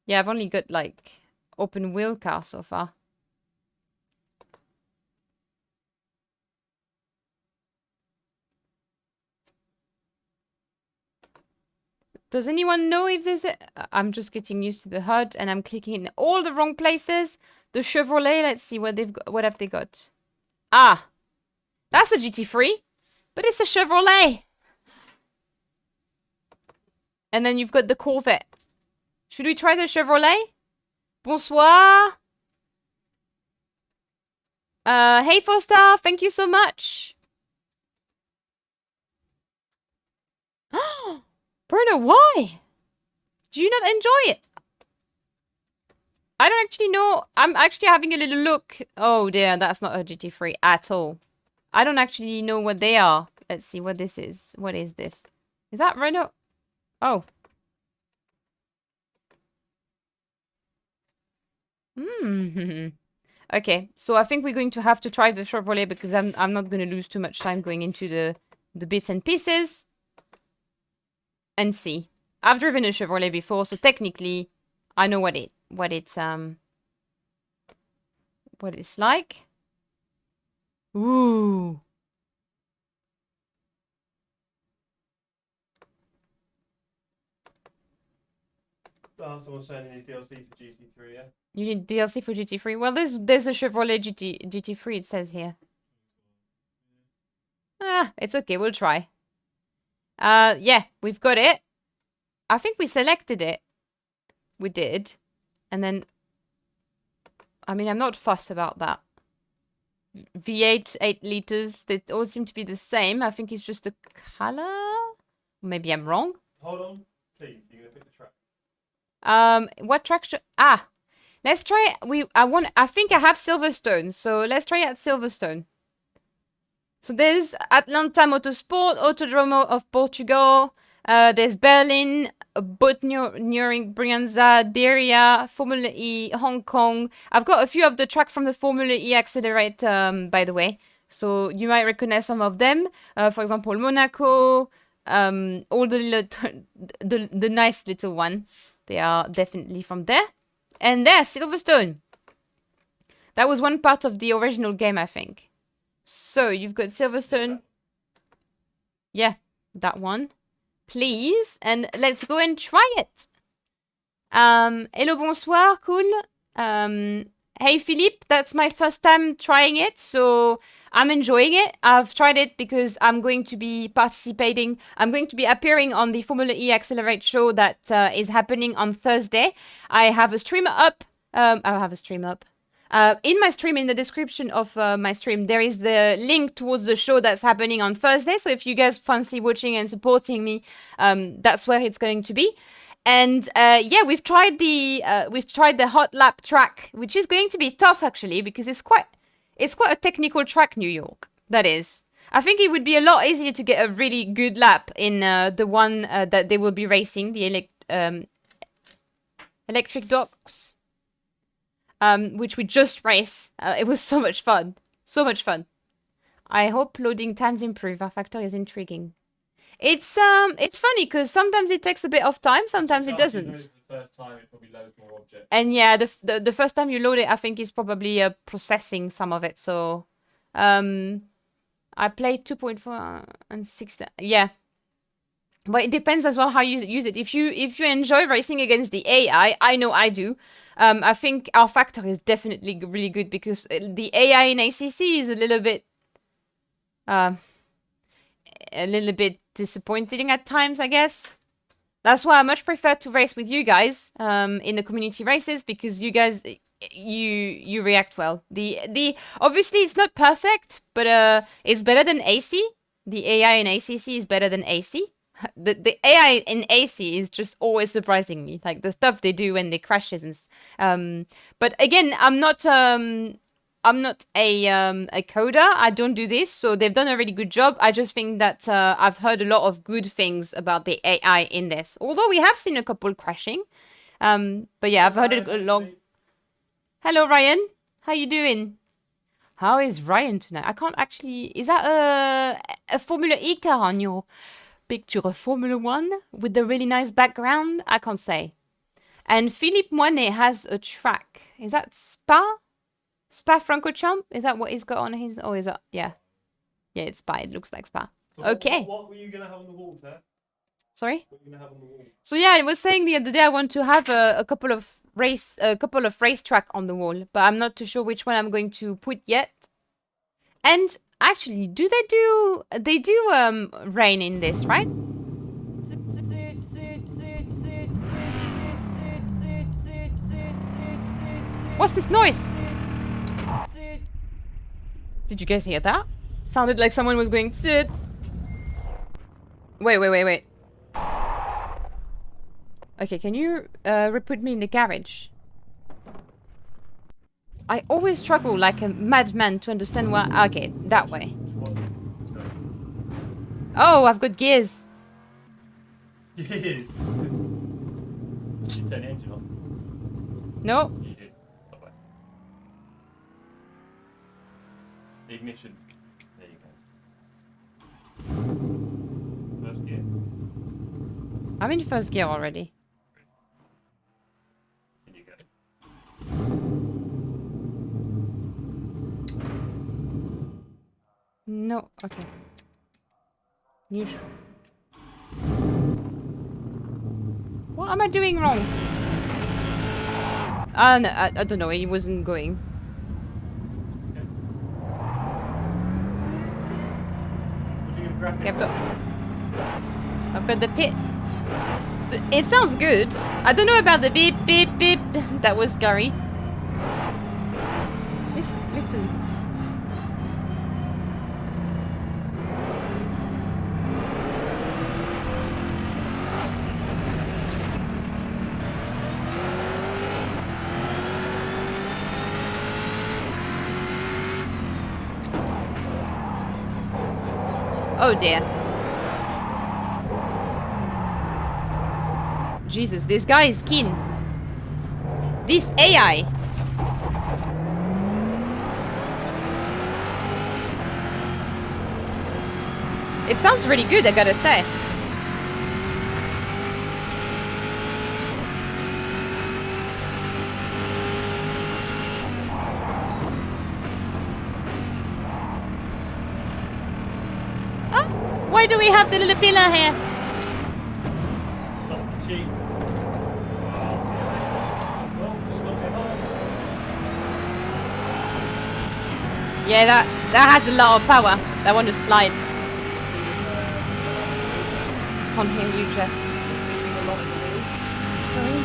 Yeah, I've only got, like, open wheel car so far. Does anyone know if there's a... I'm just getting used to the HUD and I'm clicking in all the wrong places. The Chevrolet, let's see what they've got. What have they got? Ah! That's a GT3, but it's a Chevrolet. And then you've got the Corvette. Should we try the Chevrolet? Bonsoir. Hey, Foster, thank you so much. Bruno, why? Do you not enjoy it? I don't actually know. I'm actually having a little look. Oh dear, that's not a GT3 at all. I don't actually know what they are. Let's see what this is. What is this? Is that Renault? Oh. Hmm. Okay, so I think we're going to have to try the Chevrolet because I'm not going to lose too much time going into the bits and pieces. And see. I've driven a Chevrolet before, so technically I know what it's like. Ooh. Oh, someone's saying you need DLC for GT3, yeah? You need DLC for GT3? Well, there's a Chevrolet GT3, it says here. Ah, it's okay, we'll try. Yeah, we've got it. I think we selected it. We did. And then... I mean, I'm not fussed about that. V8, 8 liters, they all seem to be the same. I think it's just a color? Maybe I'm wrong. Hold on, please. You're going to pick the track. What track should... let's try... I think I have Silverstone, so let's try at Silverstone. So there's Atlanta Motorsport, Autodromo of Portugal, there's Berlin, Nürburgring, Brianza, Deria, Formula E, Hong Kong. I've got a few of the track from the Formula E Accelerate, by the way. So you might recognize some of them. For example, Monaco, all the little the nice little one. They are definitely from there. And there's Silverstone. That was one part of the original game, I think. So, you've got Silverstone. Yeah, that one. Please. And let's go and try it. Hello, bonsoir. Cool. Hey, Philippe. That's my first time trying it. So, I'm enjoying it. I've tried it because I'm going to be participating. I'm going to be appearing on the Formula E Accelerate show that is happening on Thursday. I have a stream up. I have a stream up. In my stream, in the description of my stream, there is the link towards the show that's happening on Thursday. So if you guys fancy watching and supporting me, that's where it's going to be. And yeah, we've tried the hotlap track, which is going to be tough actually because it's quite a technical track, New York. That is. I think it would be a lot easier to get a really good lap in the one that they will be racing, the electric docks. Which we just raced. It was so much fun. So much fun. I hope loading times improve. Rfactor is intriguing. It's funny because sometimes it takes a bit of time, sometimes it doesn't. The first time it probably loads more objects. And yeah, the first time you load it, I think it's probably processing some of it. So, I played 2.4 and 6. Yeah. But it depends as well how you use it. If you enjoy racing against the AI, I know I do. I think Rfactor is definitely really good because the AI in ACC is a little bit disappointing at times, I guess. That's why I much prefer to race with you guys in the community races because you guys you react well. The obviously it's not perfect, but it's better than AC. The AI in ACC is better than AC. The AI in AC is just always surprising me, like the stuff they do when they crashes. But again, I'm not a coder. I don't do this, so they've done a really good job. I just think that I've heard a lot of good things about the AI in this. Although we have seen a couple crashing, but yeah, I've heard a lot. Hello, Ryan. How you doing? How is Ryan tonight? I can't actually. Is that a Formula E car on your picture of Formula 1 with the really nice background? I can't say. And Philippe Moinet has a track. Is that Spa? Spa-Francorchamps? Is that what he's got on his... Oh, is that... Yeah. Yeah, it's Spa. It looks like Spa. So okay. What were you going to have on the wall, sir? Sorry? What were you going to have on the wall? So yeah, I was saying the other day I want to have a couple of racetrack on the wall, but I'm not too sure which one I'm going to put yet. And... Actually, they do rain in this, right? What's this noise? Did you guys hear that? Sounded like someone was going tsit. Wait. Okay, can you put me in the garage? I always struggle like a madman to understand where. Okay, that way. Oh, I've got gears. Yes. Did you turn the engine on? No. You did. Lovely. Ignition. There you go. First gear. I'm in first gear already. In you go. No. Okay. Neutral. What am I doing wrong? No, I don't know. He wasn't going. Okay, I've got the pit. It sounds good. I don't know about the beep beep beep. That was scary. Listen. Oh dear. Jesus, this guy is keen. This AI. It sounds really good, I gotta say. Why do we have the little pillar here? Stop the cheat. Yeah, that has a lot of power. That one to slide. Can't hear you, Jeff. Sorry.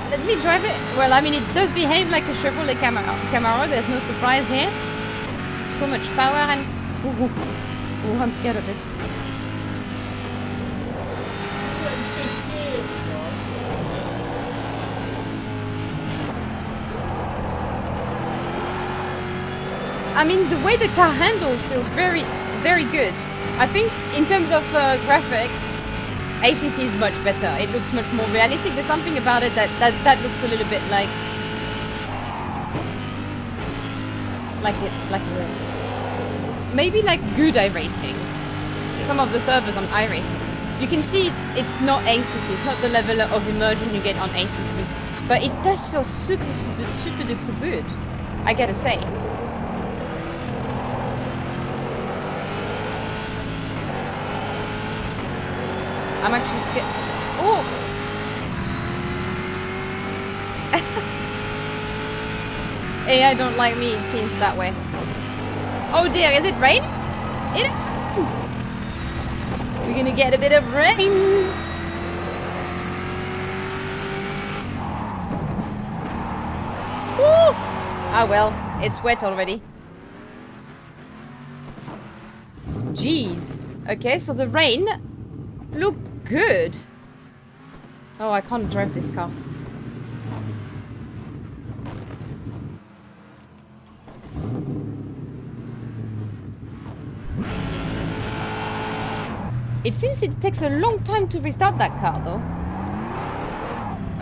Let me drive it. Well, I mean, it does behave like a Chevrolet Camaro. There's no surprise here. So much power and... Ooh, I'm scared of this. I mean, the way the car handles feels very, very good. I think in terms of graphics, ACC is much better. It looks much more realistic. There's something about it that looks a little bit like maybe like good iRacing. Some of the servers on iRacing, you can see it's not ACC. It's not the level of immersion you get on ACC, but it does feel super duper good. I gotta say. I'm actually scared. Oh! AI don't like me, it seems that way. Oh dear, is it rain? We're gonna get a bit of rain. Woo! Ah well, it's wet already. Jeez. Okay, so the rain looked good. Oh, I can't drive this car. It seems it takes a long time to restart that car, though.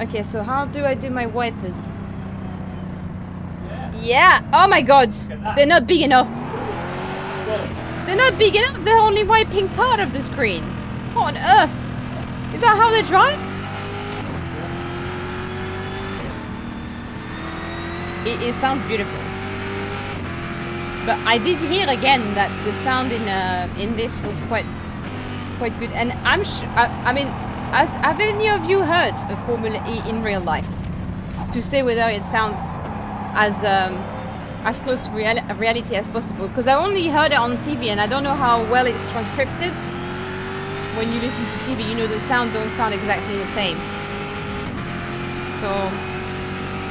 Okay, so how do I do my wipers? Yeah! Oh my god! They're not big enough! They're not big enough! They're only wiping part of the screen! What on earth? Is that how they drive? It sounds beautiful. But I did hear again that the sound in this was quite good, and I'm sure. I mean, have any of you heard a Formula E in real life? To say whether it sounds as close to reality as possible, because I only heard it on TV, and I don't know how well it's transcribed. When you listen to TV, you know the sound don't sound exactly the same. So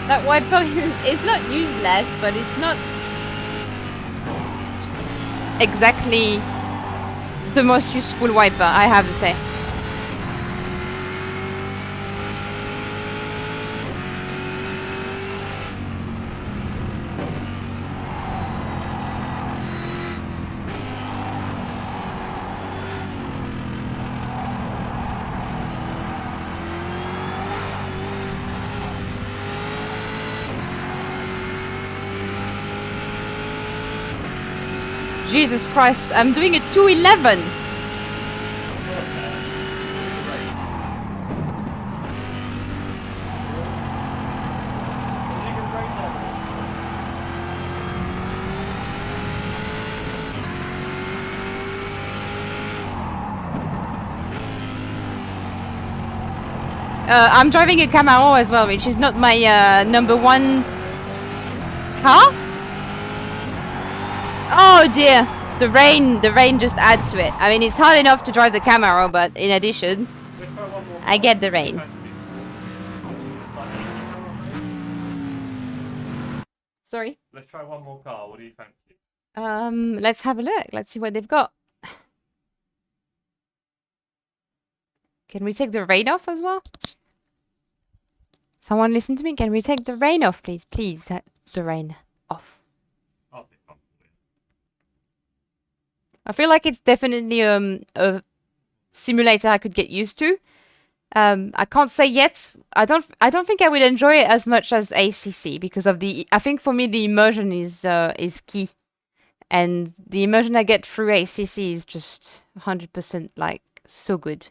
that wiper is not useless, but it's not exactly the most useful wiper, I have to say. Jesus Christ, I'm doing a 211. I'm driving a Camaro as well, which is not my number one car. Oh dear, the rain just adds to it. I mean, it's hard enough to drive the Camaro, but in addition, I get the rain. Sorry? Let's try one more car. What do you fancy? Let's have a look. Let's see what they've got. Can we take the rain off as well? Someone listen to me. Can we take the rain off, please? Please, the rain off. I feel like it's definitely a simulator I could get used to. I can't say yet. I don't think I would enjoy it as much as ACC because of the. I think for me the immersion is key, and the immersion I get through ACC is just 100% like so good.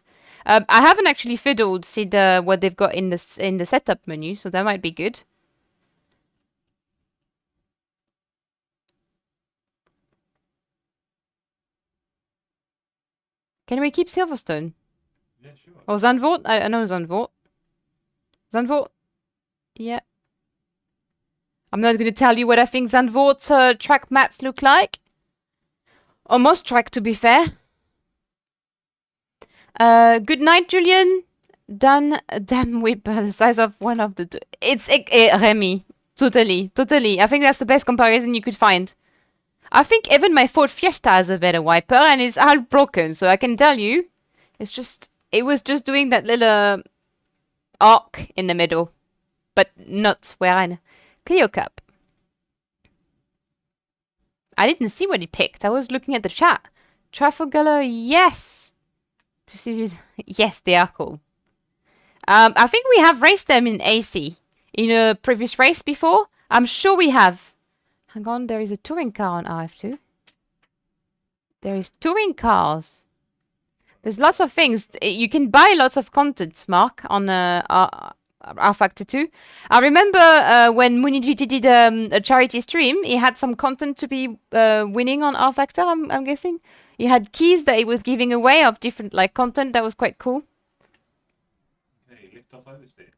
I haven't actually fiddled see what they've got in the setup menu, so that might be good. Can we keep Silverstone? Yeah, sure. Oh, Zandvoort? I know Zandvoort. Zandvoort? Yeah. I'm not going to tell you what I think Zandvoort track maps look like. Or most track, to be fair. Good night, Julian. Done. Damn whip the size of one of the two. It's Remy. Totally. I think that's the best comparison you could find. I think even my Ford Fiesta has a better wiper and it's half broken, so I can tell you. It was just doing that little arc in the middle. But not where I... Clio Cup. I didn't see what he picked. I was looking at the chat. Trafalgar, yes! To see... Yes, they are cool. I think we have raced them in AC. In a previous race before. I'm sure we have. Hang on, there is a touring car on RF2. There is touring cars. There's lots of things. You can buy lots of content, Mark, on Rfactor 2. I remember when MuniGT did a charity stream, he had some content to be winning on Rfactor, I'm guessing. He had keys that he was giving away of different like content that was quite cool. Okay, lift off oversteer.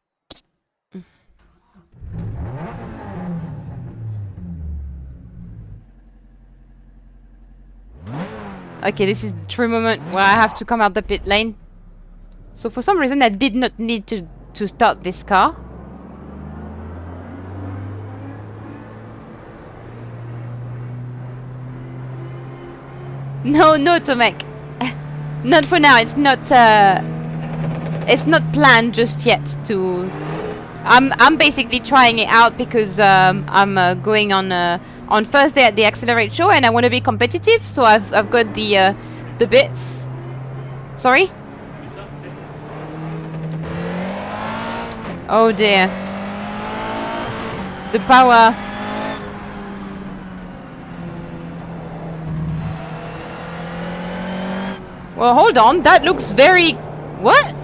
Okay, this is the true moment where I have to come out the pit lane. So for some reason I did not need to start this car. No, Tomek. Not for now. It's not planned just yet to... I'm basically trying it out because I'm going on Thursday at the Accelerate show and I want to be competitive, so I've got the bits. Sorry? Oh dear. The power. Well, hold on. That looks very... What?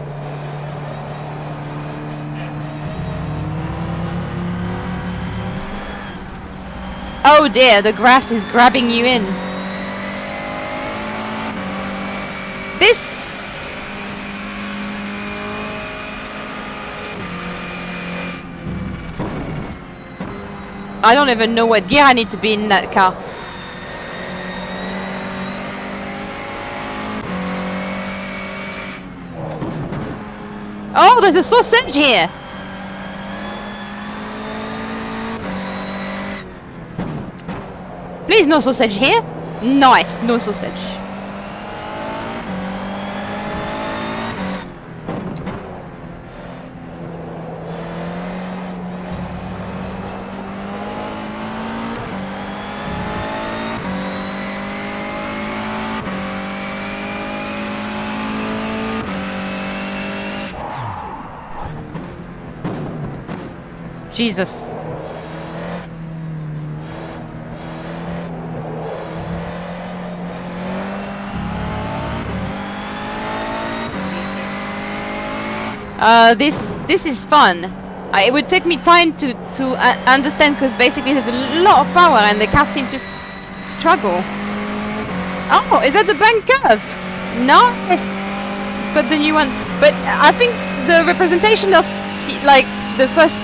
Oh dear, the grass is grabbing you in. This... I don't even know what gear I need to be in that car. Oh, there's a sausage here! Please, no sausage here. Nice, no sausage. Jesus. This is fun. It would take me time to understand, because basically there's a lot of power and the cars seem to struggle. Oh, is that the bank curved? Nice. Got the new one, but I think the representation of like the first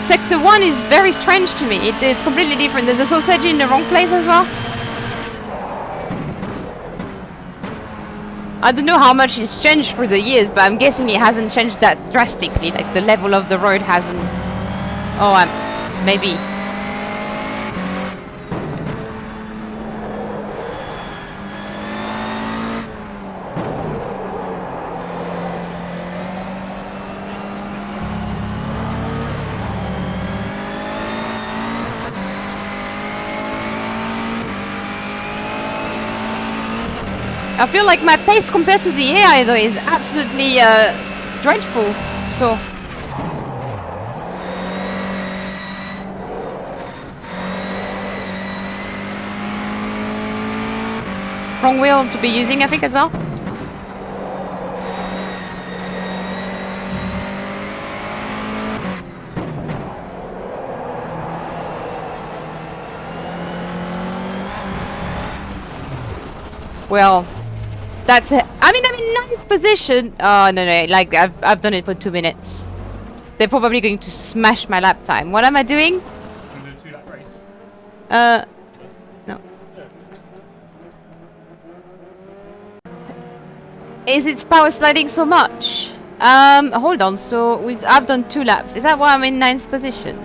sector 1 is very strange to me. It's completely different. There's a sausage in the wrong place as well. I don't know how much it's changed through the years, but I'm guessing it hasn't changed that drastically. Like the level of the road hasn't. Oh, maybe. I feel like my pace compared to the AI though is absolutely dreadful. So wrong wheel to be using, I think, as well. Well, that's it. I mean, I'm in 9th position. Oh, no. Like, I've done it for 2 minutes. They're probably going to smash my lap time. What am I doing? Do a 2-lap race. No. Is it power sliding so much? Hold on. So I've done 2 laps. Is that why I'm in 9th position?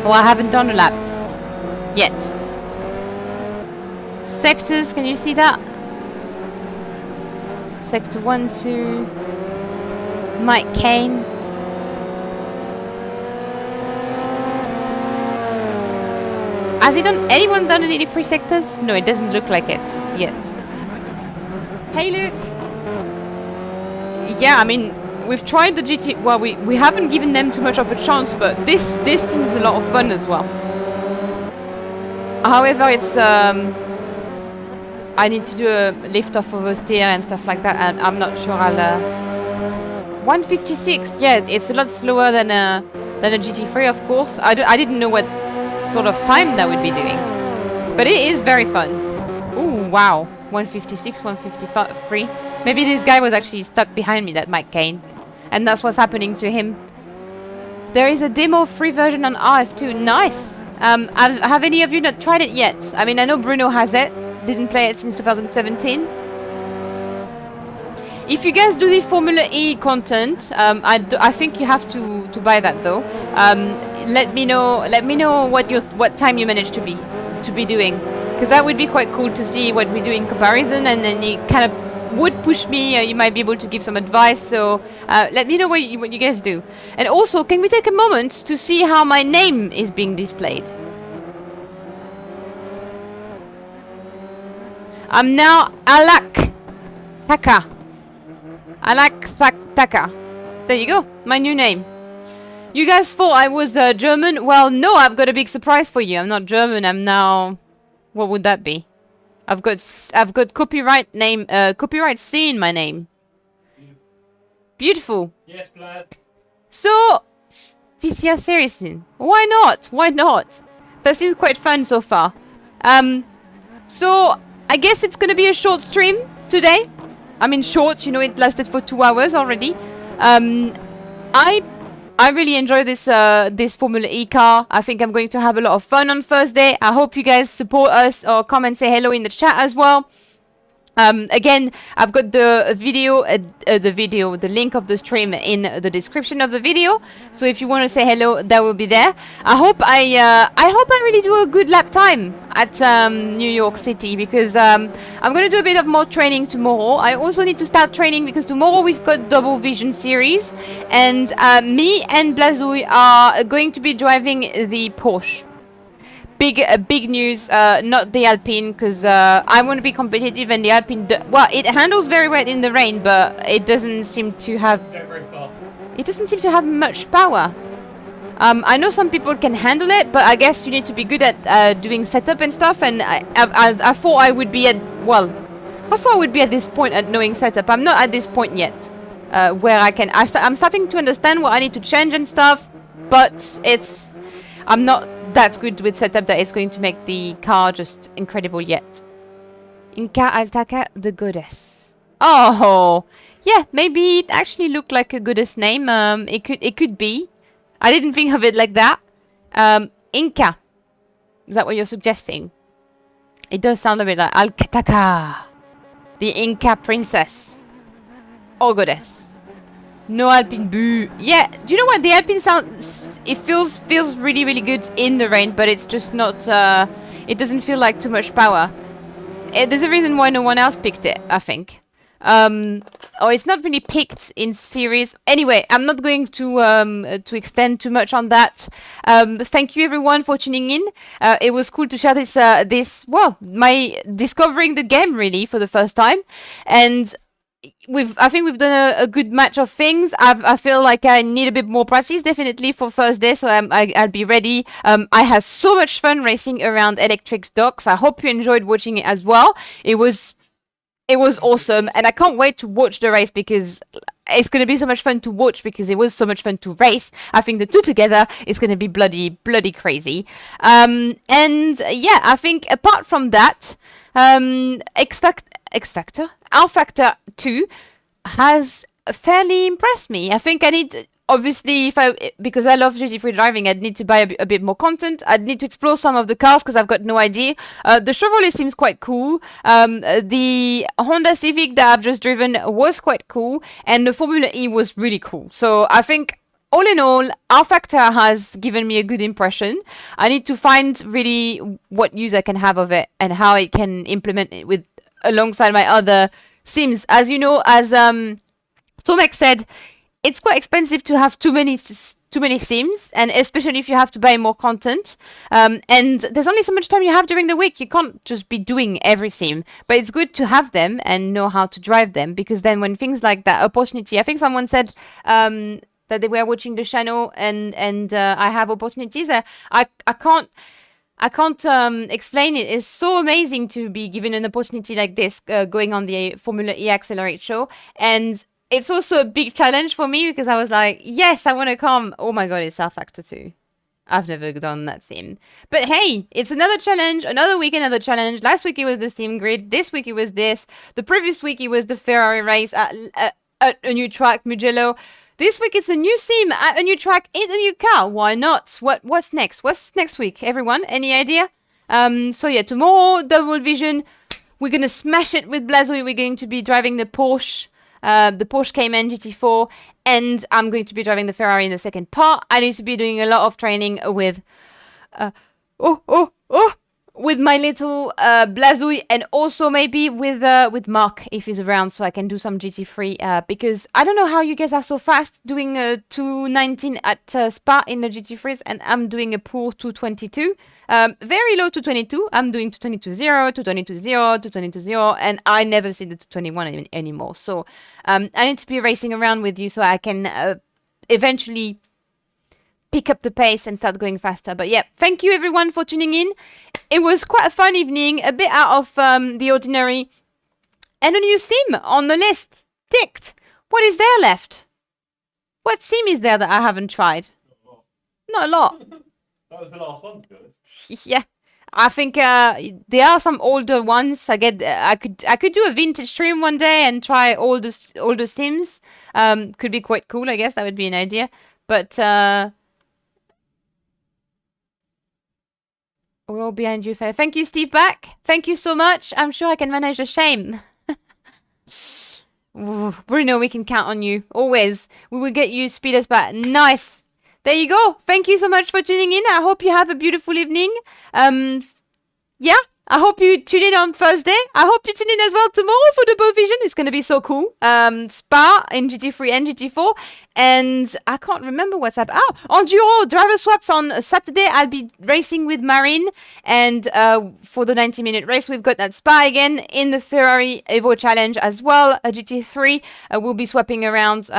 Oh, I haven't done a lap yet. Sectors, can you see that? Sector 1, 2. Mike Kane. Has anyone done any free sectors? No, it doesn't look like it yet. Hey, Luke. Yeah, I mean, we've tried the GT. Well, we haven't given them too much of a chance, but this seems a lot of fun as well. However, it's I need to do a lift off oversteer and stuff like that, and I'm not sure I'll 156. Yeah, it's a lot slower than a GT3, of course. I didn't know what sort of time that would be doing, but it is very fun. Ooh, wow. 156, 153. Maybe this guy was actually stuck behind me, that Mike Kane, and that's what's happening to him. There is a demo free version on RF2. Nice. Have any of you not tried it yet? I mean, I know Bruno has it. Didn't play it since 2017. If you guys do the Formula E content, I think you have to buy that though. Let me know what time you managed to be doing, because that would be quite cool to see what we do in comparison, and then it kind of would push me. You might be able to give some advice. So let me know what you guys do. And also, can we take a moment to see how my name is being displayed? I'm now Alak Taka. Alak Taka. There you go, my new name. You guys thought I was German? Well, no, I've got a big surprise for you. I'm not German. I'm now. What would that be? I've got copyright name. Copyright C in my name. Beautiful. Yes, Vlad. So, TCR Seriously. Why not? Why not? That seems quite fun so far. So I guess it's gonna be a short stream today. I mean, short. You know, it lasted for 2 hours already. I really enjoy this Formula E car. I think I'm going to have a lot of fun on Thursday. I hope you guys support us or come and say hello in the chat as well. Again, I've got the link of the stream in the description of the video. So if you want to say hello, that will be there. I hope I really do a good lap time at New York City, because I'm going to do a bit of more training tomorrow. I also need to start training because tomorrow we've got Double Vision Series, and me and Blazouille are going to be driving the Porsche. Big news, not the Alpine, because I want to be competitive, and the Alpine, well, it handles very well in the rain, but it doesn't seem to have much power. I know some people can handle it, but I guess you need to be good at doing setup and stuff, and I thought I would be at, well, I thought I would be at this point at knowing setup. I'm not at this point yet. where I'm starting to understand what I need to change and stuff, but I'm not that good with setup that it's going to make the car just incredible yet. Inca Altaka, the goddess. Oh, yeah, maybe it actually looked like a goddess name. It could be. I didn't think of it like that. Inca. Is that what you're suggesting? It does sound a bit like Alcataka, the Inca princess. Or goddess. No Alpine boo. Yeah, do you know what? The Alpine sound, it feels really, really good in the rain, but it's just not, it doesn't feel like too much power. There's a reason why no one else picked it, I think. Or it's not really picked in series. Anyway, I'm not going to extend too much on that. Thank you everyone for tuning in. It was cool to share this, well, my discovering the game really for the first time. And I think we've done a good match of things. I feel like I need a bit more practice definitely for Thursday, so I'll be ready. I had so much fun racing around electric docks. I hope you enjoyed watching it as well. It was awesome, and I can't wait to watch the race because it's going to be so much fun to watch because it was so much fun to race. I think the two together is going to be bloody crazy. And yeah, I think apart from that, Rfactor 2 has fairly impressed me. I think I need, obviously, because I love GT3 driving, I'd need to buy a bit more content. I'd need to explore some of the cars because I've got no idea. The Chevrolet seems quite cool. The Honda Civic that I've just driven was quite cool, and the Formula E was really cool. So I think, all in all, Rfactor has given me a good impression. I need to find really what use I can have of it and how I can implement it with alongside my other sims. As you know, as Tomek said, it's quite expensive to have too many sims, and especially if you have to buy more content. And there's only so much time you have during the week. You can't just be doing every sim, but it's good to have them and know how to drive them, because then when things like that opportunity, I think someone said that they were watching the channel and I have opportunities. I can't explain it. It's so amazing to be given an opportunity like this, going on the Formula E Accelerate show. And it's also a big challenge for me because I was like, yes, I want to come. Oh my god, it's Rfactor 2. I've never done that sim. But hey, it's another challenge, another week, another challenge. Last week it was the sim grid. This week it was this. The previous week it was the Ferrari race at a new track, Mugello. This week it's a new sim at a new track in a new car. Why not? What's next? What's next week, everyone? Any idea? So yeah, tomorrow, Double Vision. We're gonna smash it with Blazoi. We're going to be driving the Porsche Cayman GT4, and I'm going to be driving the Ferrari in the second part. I need to be doing a lot of training with with my little Blazoi, and also maybe with Mark if he's around, so I can do some GT3, because I don't know how you guys are so fast doing a 219 at Spa in the GT3s, and I'm doing a poor 222. Very low 222. I'm doing 222.0, 222.0, 222.0, and I never see the 221 anymore. So I need to be racing around with you so I can eventually pick up the pace and start going faster. But yeah, thank you everyone for tuning in. It was quite a fun evening, a bit out of the ordinary, and a new sim on the list. Ticked. What is there left? What sim is there that I haven't tried? Not a lot. That was the last one, to be honest. Yeah, I think there are some older ones. I could do a vintage stream one day and try all the sims. Could be quite cool, I guess. That would be an idea. But we're all behind you, Faye. Thank you, Steve Back. Thank you so much. I'm sure I can manage the shame. Ooh, Bruno, we can count on you. Always. We will get you speeders back. Nice. There you go. Thank you so much for tuning in. I hope you have a beautiful evening. Yeah, I hope you tune in on Thursday. I hope you tune in as well tomorrow for Double Vision. It's going to be so cool. Spa in GT3 and GT4. And I can't remember what's up. Oh, Enduro driver swaps on Saturday. I'll be racing with Marine. And for the 90-minute race, we've got that Spa again in the Ferrari Evo Challenge as well. A GT3. We'll be swapping around.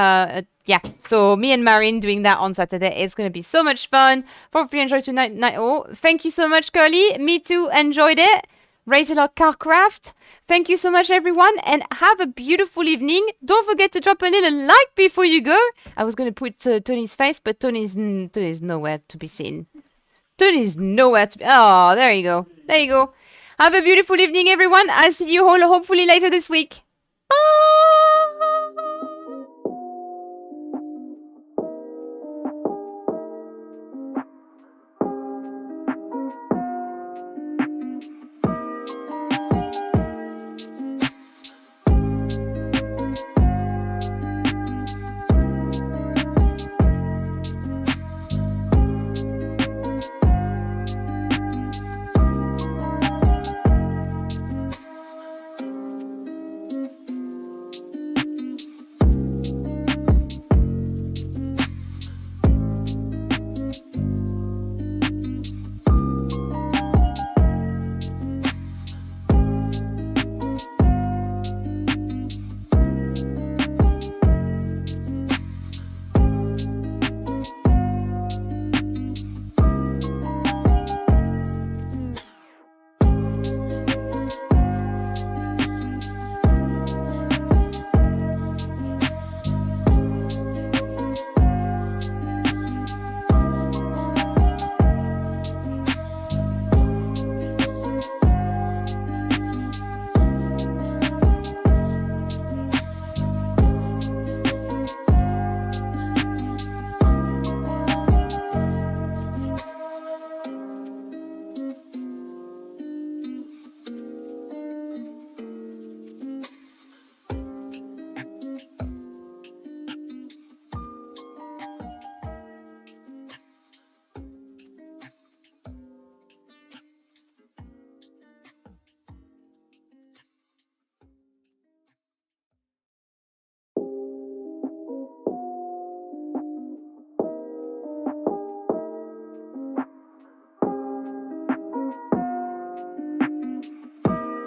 Yeah, so me and Marine doing that on Saturday. It's going to be so much fun. Hopefully you enjoyed tonight. Oh, thank you so much, Curly. Me too, enjoyed it. Ratelock Carcraft. Thank you so much, everyone, and have a beautiful evening. Don't forget to drop a little like before you go. I was going to put Tony's face, but Tony's nowhere to be seen. Tony's nowhere to be... Oh, there you go. There you go. Have a beautiful evening, everyone. I'll see you all hopefully later this week. Bye!